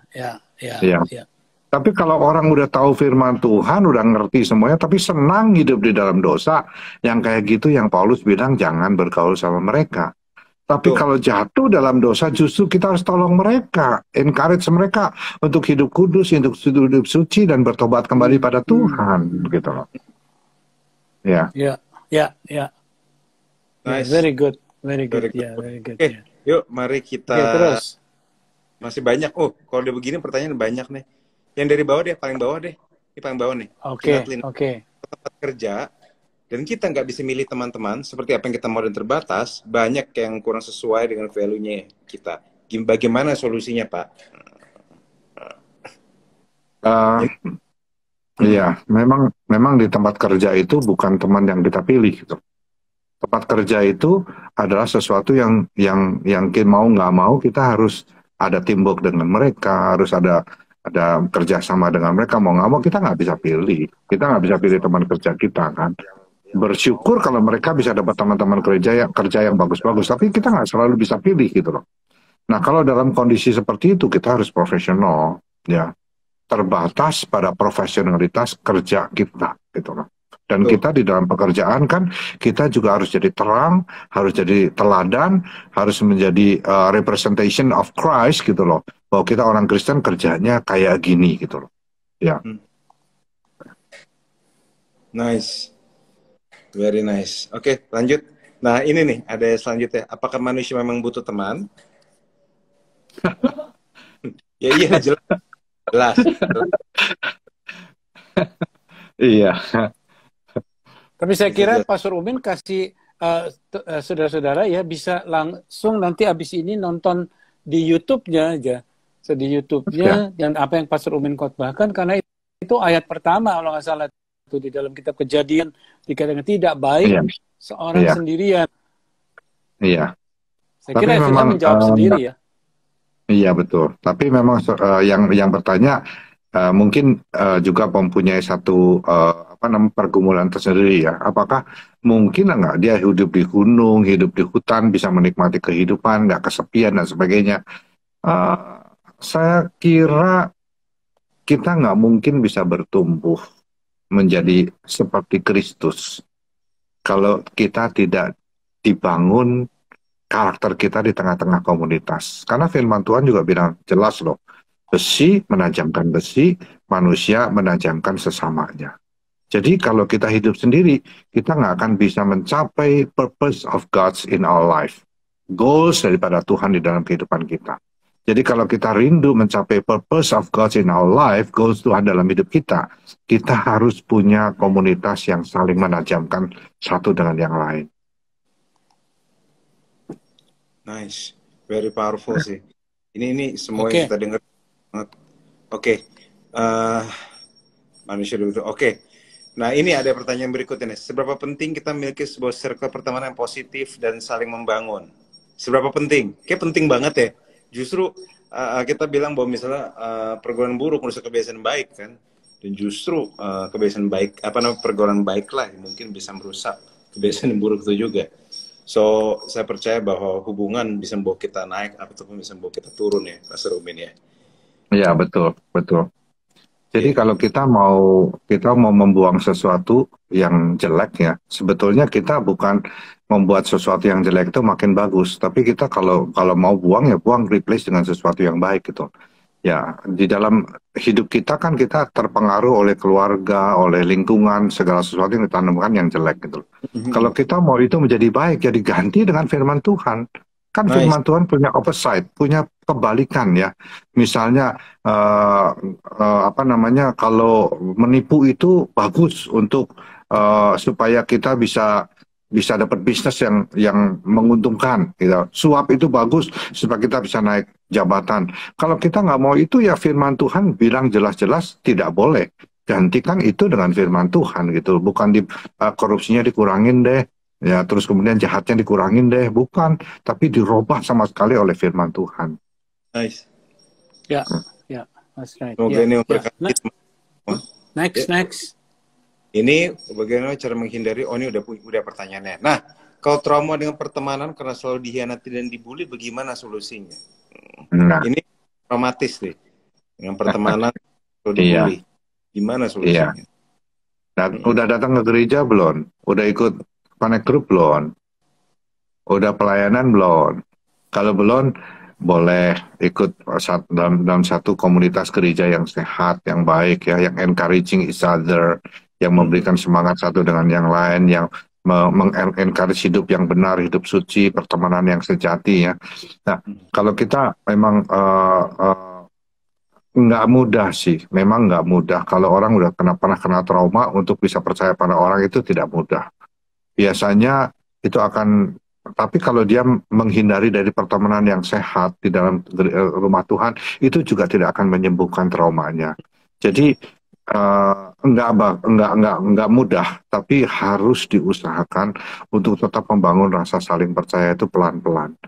Tapi kalau orang udah tahu firman Tuhan, udah ngerti semuanya, tapi senang hidup di dalam dosa, yang kayak gitu yang Paulus bilang jangan bergaul sama mereka. Tapi kalau jatuh dalam dosa, justru kita harus tolong mereka, encourage mereka untuk hidup kudus, untuk hidup suci, dan bertobat kembali pada Tuhan, begitu loh. Nice. Very good. Very good. Yuk, mari kita. Terus. Masih banyak. Oh, kalau udah begini pertanyaan banyak nih. Yang dari bawah deh, paling bawah deh. Ini paling bawah nih. Oke. Tempat kerja, dan kita nggak bisa milih teman-teman seperti apa yang kita mau dan terbatas, banyak yang kurang sesuai dengan value-nya kita. Bagaimana solusinya, Pak? Iya, memang di tempat kerja itu bukan teman yang kita pilih gitu. Tempat kerja itu adalah sesuatu yang mau nggak mau kita harus ada teamwork dengan mereka, harus ada kerjasama dengan mereka, mau nggak mau kita nggak bisa pilih. Kita nggak bisa pilih teman kerja kita kan. Bersyukur kalau mereka bisa dapat teman-teman kerja yang bagus-bagus, tapi kita nggak selalu bisa pilih gitu loh. Nah kalau dalam kondisi seperti itu kita harus profesional, ya, terbatas pada profesionalitas kerja kita gitu loh. Dan kita di dalam pekerjaan kan kita juga harus jadi terang, harus jadi teladan, harus menjadi representation of Christ gitu loh. Bahwa kita orang Kristen kerjanya kayak gini gitu loh. Ya. Nice. Very nice. Oke, lanjut. Nah, ini nih ada selanjutnya. Apakah manusia memang butuh teman? Ya iya jelas. Iya. Tapi saya kira Pastor Umin kasih saudara-saudara ya bisa langsung nanti abis ini nonton di YouTube-nya aja. Di YouTube-nya dan apa yang Pastor Umin khotbahkan, karena itu ayat pertama kalau nggak salah itu di dalam kitab Kejadian dikatakan tidak baik seorang sendirian. Iya. Saya kira sudah menjawab sendiri ya. Iya betul. Tapi memang yang bertanya mungkin juga mempunyai satu pergumulan tersendiri ya. Apakah mungkin nggak dia hidup di gunung, hidup di hutan, bisa menikmati kehidupan, nggak kesepian dan sebagainya? Saya kira kita nggak mungkin bisa bertumbuh menjadi seperti Kristus kalau kita tidak dibangun karakter kita di tengah-tengah komunitas. Karena firman Tuhan juga bilang jelas loh, besi menajamkan besi, manusia menajamkan sesamanya. Jadi kalau kita hidup sendiri, kita nggak akan bisa mencapai purpose of God's in our life. Goals daripada Tuhan di dalam kehidupan kita. Jadi kalau kita rindu mencapai purpose of God in our life, goals Tuhan dalam hidup kita harus punya komunitas yang saling menajamkan satu dengan yang lain. Nice, very powerful sih. Ini semua yang kita dengar. Manusia dulu. Nah ini ada pertanyaan berikutnya nih. Seberapa penting kita memiliki sebuah circle pertemanan yang positif dan saling membangun? Seberapa penting? Kayak penting banget ya. Justru kita bilang bahwa misalnya pergaulan buruk merusak kebiasaan baik kan, dan justru kebiasaan baik pergaulan baik lah mungkin bisa merusak kebiasaan buruk itu juga. So saya percaya bahwa hubungan bisa membawa kita naik ataupun bisa membawa kita turun ya, Pastor Umin ya. Iya betul. Jadi kalau kita mau membuang sesuatu yang jelek ya, sebetulnya kita bukan membuat sesuatu yang jelek itu makin bagus, tapi kita kalau mau buang ya buang, replace dengan sesuatu yang baik gitu. Ya, di dalam hidup kita kan kita terpengaruh oleh keluarga, oleh lingkungan, segala sesuatu yang ditanamkan yang jelek gitu. Kalau kita mau itu menjadi baik, ya diganti dengan firman Tuhan. Kan Nice. firman Tuhan punya opposite, punya kebalikan ya. Misalnya apa namanya, kalau menipu itu bagus untuk supaya kita bisa dapat bisnis yang menguntungkan gitu. Suap itu bagus supaya kita bisa naik jabatan. Kalau kita nggak mau itu, ya firman Tuhan bilang jelas-jelas tidak boleh. Gantikan itu dengan firman Tuhan gitu. Bukan korupsinya dikurangin deh. Ya, terus kemudian jahatnya dikurangin deh, bukan, tapi dirubah sama sekali oleh firman Tuhan. Nice. Ya, ya, that's right. Semoga Ya, ini ya. memberkati semua. Next, Ya. next. Ini bagaimana cara menghindari? Oh, ini udah pertanyaannya. Nah, kalau trauma dengan pertemanan karena selalu dikhianati dan dibully, bagaimana solusinya? Nah, Ini traumatis deh. Dengan pertemanan selalu iya, dibully. Gimana iya. solusinya? Dan udah datang ke gereja belum? Udah ikut connect group belum? Udah pelayanan belum? Kalau belum, boleh ikut dalam satu komunitas gereja yang sehat, yang baik ya, yang encouraging each other, yang memberikan semangat satu dengan yang lain, yang meng-encourage hidup yang benar, hidup suci, pertemanan yang sejati ya. Nah, kalau kita memang nggak mudah sih, memang nggak mudah. Kalau orang udah pernah kena trauma, untuk bisa percaya pada orang itu tidak mudah. Biasanya itu akan, tapi kalau dia menghindari dari pertemanan yang sehat di dalam rumah Tuhan, itu juga tidak akan menyembuhkan traumanya. Jadi nggak mudah, tapi harus diusahakan untuk tetap membangun rasa saling percaya itu pelan-pelan.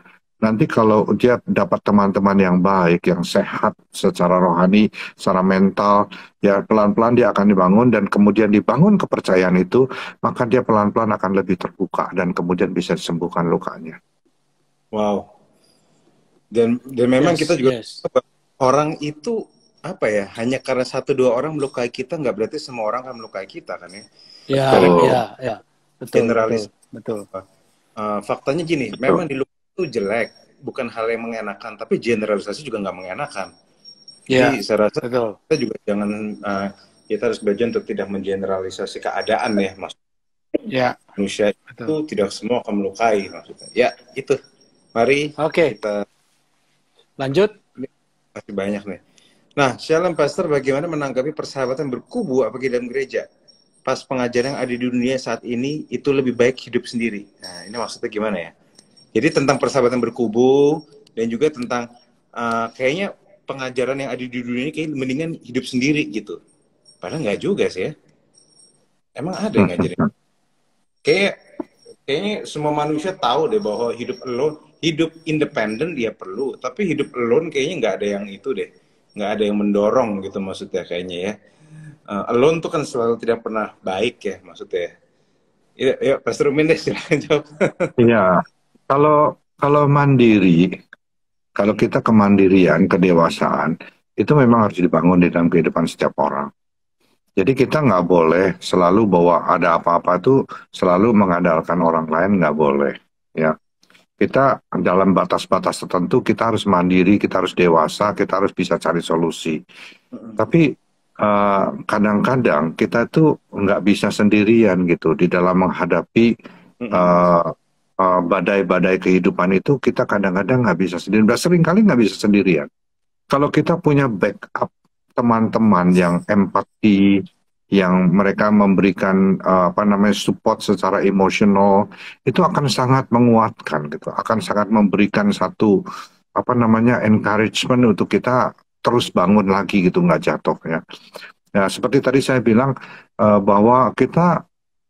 Nanti kalau dia dapat teman-teman yang baik, yang sehat secara rohani, secara mental, ya pelan-pelan dia akan dibangun, dan kemudian dibangun kepercayaan itu, maka dia pelan-pelan akan lebih terbuka dan kemudian bisa disembuhkan lukanya. Wow. Dan memang Yes, kita juga yes. orang itu apa ya? Hanya karena 1-2 orang melukai kita, nggak berarti semua orang akan melukai kita kan ya? Ya, Betul. ya. Betul, Generalis. betul. Faktanya gini, Betul. memang di luar itu jelek, bukan hal yang mengenakan, tapi generalisasi juga nggak mengenakan. Ya, Jadi saya rasa betul. kita juga jangan, kita harus belajar untuk tidak mengeneralisasi keadaan ya, mas. Ya, Manusia betul. itu tidak semua akan melukai maksudnya. Ya itu, mari Oke, kita lanjut. masih banyak nih. Nah, Shalom Pastor, bagaimana menanggapi persahabatan berkubu apalagi dalam gereja? Pas pengajaran yang ada di dunia saat ini, itu lebih baik hidup sendiri. Nah, ini maksudnya gimana ya? Jadi tentang persahabatan berkubu, dan juga tentang kayaknya pengajaran yang ada di dunia ini kayak mendingan hidup sendiri gitu. Padahal nggak juga sih ya. Emang ada yang ngajarin? Kayaknya semua manusia tahu deh bahwa hidup alone, hidup independen dia perlu. Tapi hidup alone kayaknya nggak ada yang itu deh. Nggak ada yang mendorong gitu maksudnya kayaknya ya. Alone tuh kan selalu tidak pernah baik ya maksudnya. Ya, Pastor Umin deh silahkan jawab. Iya, kalau mandiri, kalau kita kemandirian, kedewasaan, itu memang harus dibangun di dalam kehidupan setiap orang. Jadi kita nggak boleh selalu bahwa ada apa-apa tuh selalu mengandalkan orang lain, nggak boleh. Ya, kita dalam batas-batas tertentu kita harus mandiri, kita harus dewasa, kita harus bisa cari solusi. Tapi kadang-kadang kita tuh nggak bisa sendirian gitu di dalam menghadapi badai-badai kehidupan itu. Kita kadang-kadang nggak bisa sendirian, dan seringkali nggak bisa sendirian. Kalau kita punya backup teman-teman yang empati, yang mereka memberikan support secara emosional, itu akan sangat menguatkan gitu, akan sangat memberikan satu encouragement untuk kita terus bangun lagi gitu, nggak jatuh ya. Ya seperti tadi saya bilang bahwa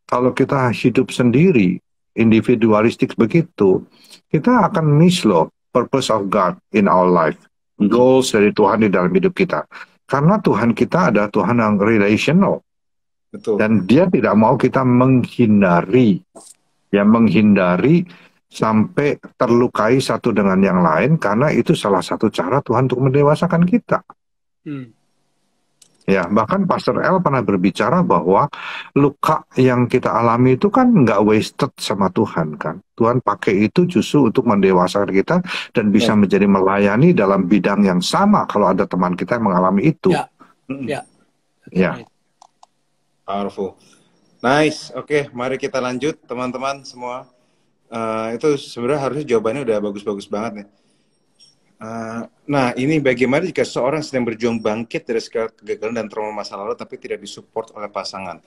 kalau kita hidup sendiri individualistik begitu, kita akan miss loh purpose of God in our life, goals dari Tuhan di dalam hidup kita. Karena Tuhan kita adalah Tuhan yang relational. Betul. Dan dia tidak mau kita menghindari sampai terlukai satu dengan yang lain, karena itu salah satu cara Tuhan untuk mendewasakan kita. Ya, bahkan Pastor L pernah berbicara bahwa luka yang kita alami itu kan nggak wasted sama Tuhan kan. Tuhan pakai itu justru untuk mendewasakan kita dan bisa menjadi melayani dalam bidang yang sama kalau ada teman kita yang mengalami itu. Ya. Powerful. Nice. Oke, mari kita lanjut teman-teman semua. Itu sebenarnya harusnya jawabannya udah bagus-bagus banget nih. Nah, ini bagaimana jika seorang sedang berjuang bangkit dari segala kegagalan dan trauma masa lalu tapi tidak disupport oleh pasangan?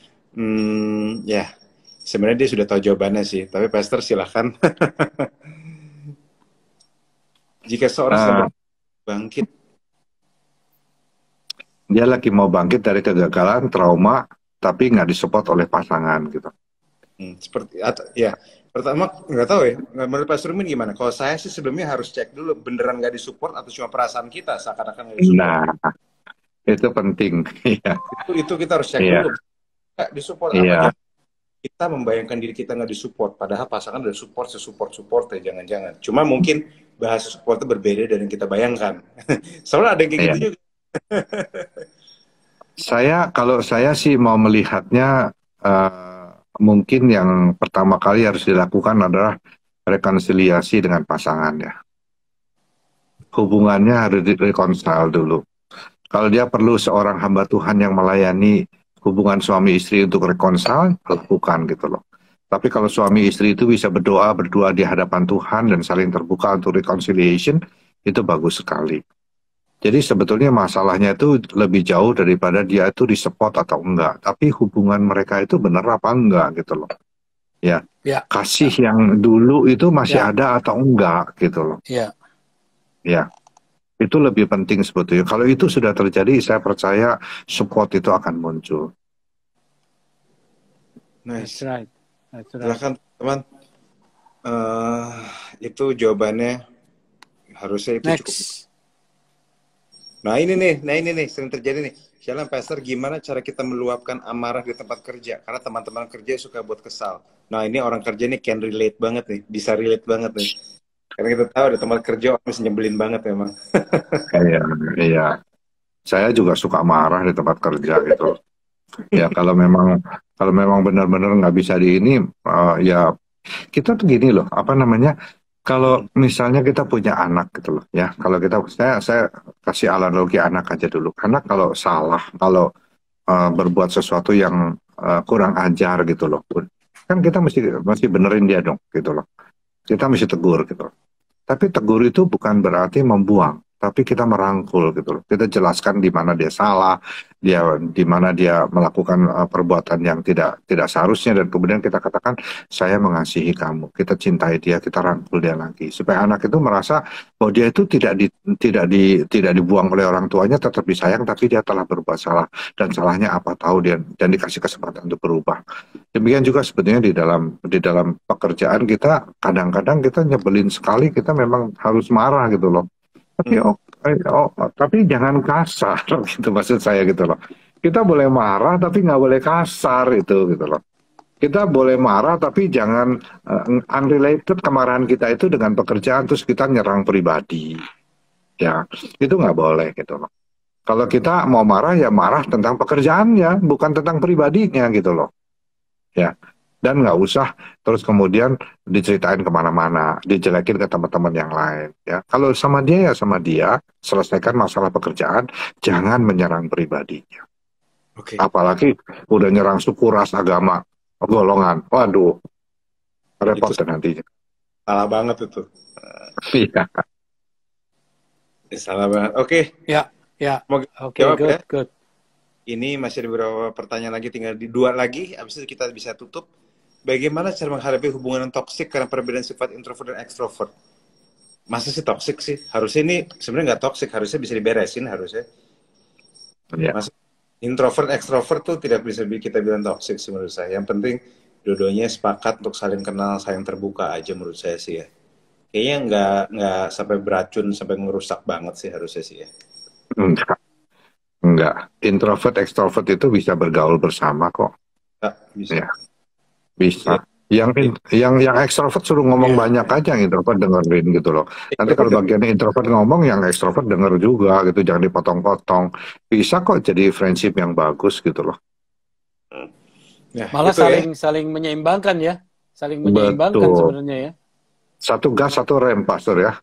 Ya, sebenarnya dia sudah tahu jawabannya sih, tapi Pastor silahkan. Jika seorang sedang bangkit, dia lagi mau bangkit dari kegagalan, trauma, tapi nggak disupport oleh pasangan gitu. Seperti ya, pertama nggak tahu ya, menurut Pak Surmin gimana? Kalau saya sih sebelumnya harus cek dulu beneran nggak disupport atau cuma perasaan kita seakan-akan nggak disupport. Nah, itu penting. Itu kita harus cek dulu. Nggak disupport apa? Kita membayangkan diri kita nggak disupport, padahal pasangan udah support ya, jangan-jangan. Cuma mungkin bahasa supportnya berbeda dari yang kita bayangkan. Soalnya ada yang kayak gitu juga. Kalau saya sih mau melihatnya, mungkin yang pertama kali harus dilakukan adalah rekonsiliasi dengan pasangan ya. Hubungannya harus direkonsil dulu. Kalau dia perlu seorang hamba Tuhan yang melayani hubungan suami istri untuk rekonsil, lakukan gitu loh. Tapi kalau suami istri itu bisa berdoa berdua di hadapan Tuhan dan saling terbuka untuk reconciliation, itu bagus sekali. Jadi sebetulnya masalahnya itu lebih jauh daripada dia itu disupport atau enggak. Tapi hubungan mereka itu benar apa enggak gitu loh. Ya. Kasih yang dulu itu masih ada atau enggak gitu loh. Ya. Itu lebih penting sebetulnya. Kalau itu sudah terjadi, saya percaya support itu akan muncul. Nice. That's right. Silakan teman. Itu jawabannya harusnya itu Next. cukup. Nah ini nih sering terjadi nih. Sialan Pastor, gimana cara kita meluapkan amarah di tempat kerja? Karena teman-teman kerja suka buat kesal. Nah ini orang kerja nih can relate banget nih, bisa relate banget nih. Karena kita tahu di tempat kerja orang bisa nyebelin banget memang. Iya. Saya juga suka marah di tempat kerja gitu. Ya kalau memang benar-benar nggak bisa di ini, ya kita tuh gini loh, apa namanya? Kalau misalnya kita punya anak gitu loh, ya. Kalau saya kasih analogi anak aja dulu. Anak kalau salah, kalau berbuat sesuatu yang kurang ajar gitu loh, kan kita mesti benerin dia dong, gitu loh. Kita mesti tegur gitu loh. Tapi tegur itu bukan berarti membuang, tapi kita merangkul gitu loh. Kita jelaskan di mana dia salah, di mana dia melakukan perbuatan yang tidak seharusnya, dan kemudian kita katakan saya mengasihi kamu, kita cintai dia, kita rangkul dia lagi supaya anak itu merasa bahwa dia itu tidak dibuang oleh orang tuanya, tetap disayang, tapi dia telah berbuat salah dan salahnya apa tahu dia, dan dikasih kesempatan untuk berubah. Demikian juga sebetulnya di dalam pekerjaan kita kadang-kadang kita nyebelin sekali, kita memang harus marah gitu loh. Tapi tapi jangan kasar gitu maksud saya gitu loh. Kita boleh marah tapi nggak boleh kasar itu gitu loh. Kita boleh marah tapi jangan unrelated kemarahan kita itu dengan pekerjaan terus kita nyerang pribadi. Ya, itu nggak boleh gitu loh. Kalau kita mau marah ya marah tentang pekerjaannya, bukan tentang pribadinya gitu loh. Ya. Dan nggak usah terus kemudian diceritain kemana-mana, dijelekin ke teman-teman yang lain. Ya, kalau sama dia ya sama dia, selesaikan masalah pekerjaan, jangan menyerang pribadinya. Apalagi udah nyerang suku, ras, agama, golongan, waduh, repot nantinya. Salah banget itu. Iya. Salah banget. Oke. Ya. Oke, good. Ini masih ada beberapa pertanyaan lagi, tinggal di 2 lagi, habis itu kita bisa tutup. Bagaimana cara menghadapi hubungan yang toksik karena perbedaan sifat introvert dan extrovert? Masa sih toksik sih? Harusnya ini sebenarnya nggak toksik, harusnya bisa diberesin harusnya. Masa introvert, extrovert tuh tidak bisa kita bilang toksik sih menurut saya. Yang penting dua-duanya sepakat untuk saling kenal, saling terbuka aja menurut saya sih ya. Kayaknya nggak sampai beracun, sampai ngerusak banget sih harusnya sih ya. Enggak. Introvert, extrovert itu bisa bergaul bersama kok. Bisa. Ya. Bisa. Yang extrovert suruh ngomong banyak aja, yang introvert dengerin gitu loh. Nanti kalau bagiannya introvert ngomong, yang extrovert denger juga gitu, jangan dipotong-potong. Bisa kok jadi friendship yang bagus gitu loh. Malah saling menyeimbangkan ya. Saling menyeimbangkan sebenarnya ya. Satu gas, satu rem, Pastor ya.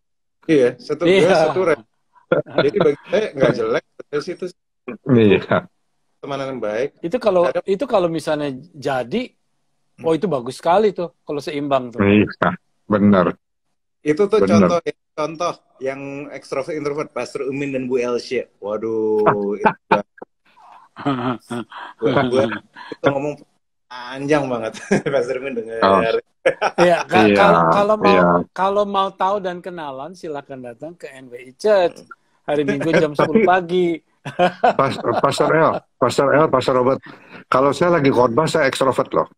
Iya, satu gas, satu rem. Jadi bagi saya nggak jelek dari situ. Iya. Temanan yang baik. Itu kalau misalnya jadi, itu bagus sekali tuh kalau seimbang tuh. Iya. benar, Itu tuh benar. contoh yang ekstrovert introvert, Pastor Umin dan Bu Elsy. Waduh, itu gue itu ngomong panjang banget. Pastor Umin Oh, denger. Ya, iya, kalau iya. kalau mau tahu dan kenalan, silakan datang ke NWI Church hari Minggu jam 10 pagi. Pastor L, Pastor Robert. Kalau saya lagi khotbah, saya ekstrovert loh.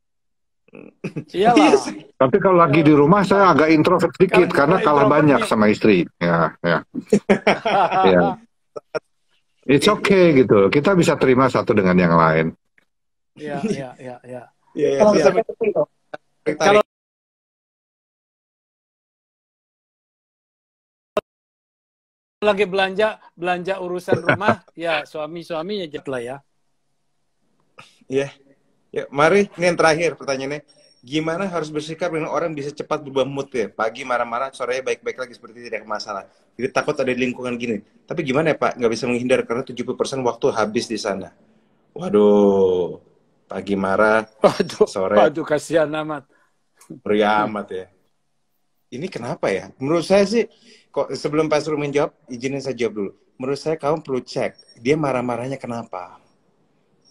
Iya Iyalah. sih. Tapi kalau lagi di rumah, saya agak introvert sedikit karena Kalau kalah banyak introvertnya. sama istri. Ya, ya, ya. It's okay gitu. Kita bisa terima satu dengan yang lain. Ya, ya, ya, ya. Iya, ya. Terus Ya. sampai Kalau tarik. lagi belanja urusan rumah, ya suaminya aja lah ya. Iya. Ya, mari ini yang terakhir pertanyaannya. Gimana harus bersikap dengan orang bisa cepat berubah mood ya? Pagi marah-marah, sore baik-baik lagi seperti tidak masalah. Jadi takut ada di lingkungan gini. Tapi gimana ya Pak? Nggak bisa menghindar karena 70% waktu habis di sana. Waduh, pagi marah, sore Waduh, kasihan amat. meriah amat ya. Ini kenapa ya? Menurut saya sih, kok sebelum Pak Suruh menjawab, izinin saya jawab dulu. Menurut saya kamu perlu cek, dia marah-marahnya kenapa?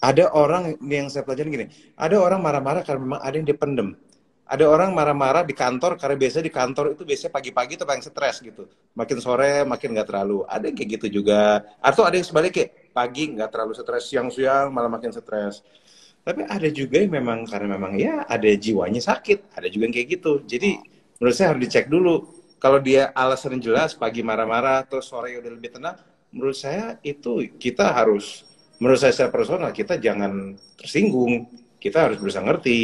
Ada orang yang saya pelajari gini, ada orang marah-marah karena memang ada yang dipendem. Ada orang marah-marah di kantor karena biasanya di kantor itu biasanya pagi-pagi itu paling stres gitu. Makin sore makin nggak terlalu. Ada yang kayak gitu juga. Atau ada yang sebaliknya, pagi nggak terlalu stres, siang-siang malah makin stres. Tapi ada juga yang memang karena memang ya ada jiwanya sakit. Ada juga yang kayak gitu. Jadi menurut saya harus dicek dulu. Kalau dia alasan jelas pagi marah-marah terus sore udah lebih tenang, menurut saya itu kita harus, menurut saya secara personal kita jangan tersinggung. Kita harus berusaha ngerti.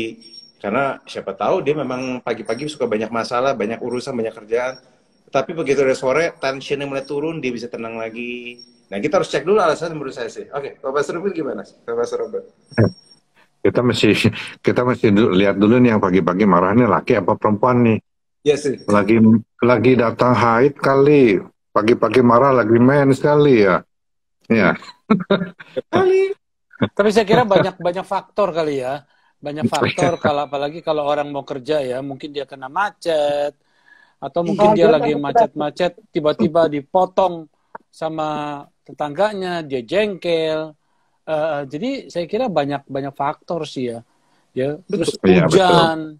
Karena siapa tahu dia memang pagi-pagi suka banyak masalah, banyak urusan, banyak kerjaan. Tapi begitu udah sore, tensionnya mulai turun, dia bisa tenang lagi. Nah, kita harus cek dulu alasan menurut saya sih. Oke, Pak Pastor Robert gimana? Pak Pastor Robert. Kita mesti kita mesti lihat dulu nih yang pagi-pagi marah nih laki apa perempuan nih. Iya sih. Lagi datang haid kali. Pagi-pagi marah lagi main sekali ya. Ya. Kali. Tapi saya kira banyak faktor kali ya. Banyak faktor kalau apalagi kalau orang mau kerja ya, mungkin dia kena macet atau mungkin dia lagi macet-macet tiba-tiba dipotong sama tetangganya, dia jengkel. Jadi saya kira banyak faktor sih ya. Ya, terus Iya, betul.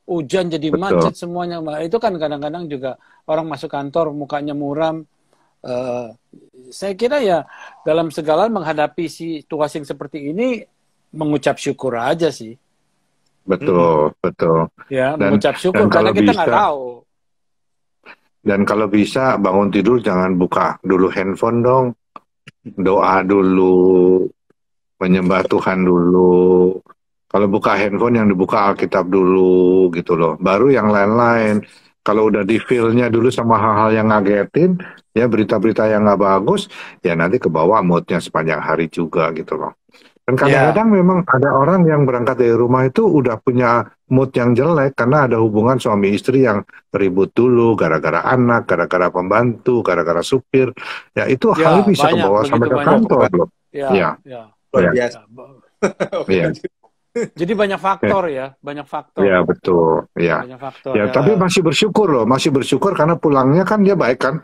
hujan jadi Betul. macet semuanya. Itu kan kadang-kadang juga orang masuk kantor mukanya muram. Saya kira ya dalam segala menghadapi situasi yang seperti ini mengucap syukur aja sih. Betul, betul. Ya, Dan mengucap syukur karena kita nggak tahu. Dan kalau bisa bangun tidur jangan buka dulu handphone dong. Doa dulu, menyembah Tuhan dulu. Kalau buka handphone yang dibuka Alkitab dulu gitu loh. Baru yang lain-lain. Kalau udah di feel-nya dulu sama hal-hal yang ngagetin, ya berita-berita yang nggak bagus, ya nanti ke bawah mood-nya sepanjang hari juga gitu loh. Dan kadang-kadang memang ada orang yang berangkat dari rumah itu udah punya mood yang jelek karena ada hubungan suami istri yang ribut dulu gara-gara anak, gara-gara pembantu, gara-gara supir. Ya itu hal bisa ke bawah sampai ke kantor loh. Ya. Luar biasa. Ya. Jadi banyak faktor ya, banyak faktor. Ya betul. Ya. Banyak faktor. Ya, tapi masih bersyukur loh, masih bersyukur karena pulangnya kan dia baik kan.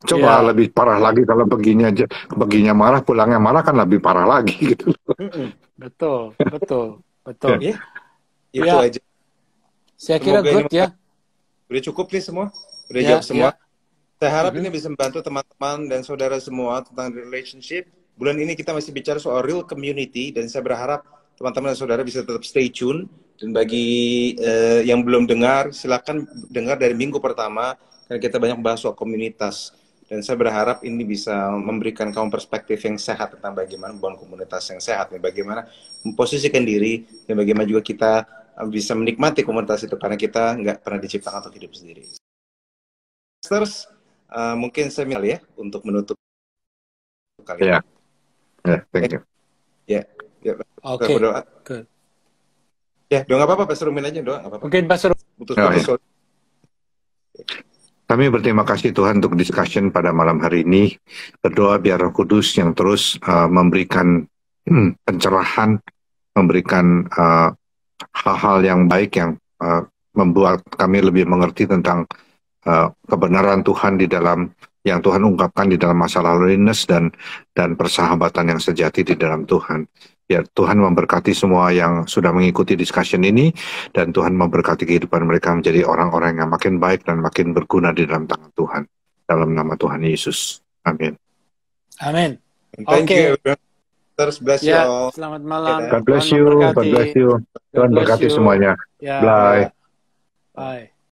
Coba lebih parah lagi kalau beginya marah, pulangnya marah kan lebih parah lagi gitu. Betul. Ya. Itu aja. Saya kira good ya. Udah cukup nih semua. Udah jawab semua. Saya harap ini bisa membantu teman-teman dan saudara semua tentang relationship. Bulan ini kita masih bicara soal real community dan saya berharap teman-teman dan saudara bisa tetap stay tune. Dan bagi yang belum dengar, silakan dengar dari minggu pertama karena kita banyak bahas soal komunitas. Dan saya berharap ini bisa memberikan kamu perspektif yang sehat tentang bagaimana membangun komunitas yang sehat, dan bagaimana memposisikan diri, dan bagaimana juga kita bisa menikmati komunitas itu karena kita nggak pernah diciptakan untuk hidup sendiri. Terus mungkin saya minta ya untuk menutup kali ini. Thank you. Oke. Ya, doa nggak apa-apa, Pastor Rumin aja doa nggak apa-apa. Mungkin Pastor Kami berterima kasih Tuhan untuk discussion pada malam hari ini. Berdoa biar Roh Kudus yang terus memberikan pencerahan, memberikan hal-hal yang baik yang membuat kami lebih mengerti tentang kebenaran Tuhan di dalam yang Tuhan ungkapkan di dalam masalah loneliness dan persahabatan yang sejati di dalam Tuhan. Ya, Tuhan memberkati semua yang sudah mengikuti discussion ini, dan Tuhan memberkati kehidupan mereka menjadi orang-orang yang makin baik dan makin berguna di dalam tangan Tuhan. Dalam nama Tuhan Yesus. Amin. Amin. Thank Oke. you everyone. Terus bless you Ya, all. selamat malam. God bless Tuhan you. God memberkati. bless you. God Tuhan bless berkati you. semuanya. Ya, Bye. Bye.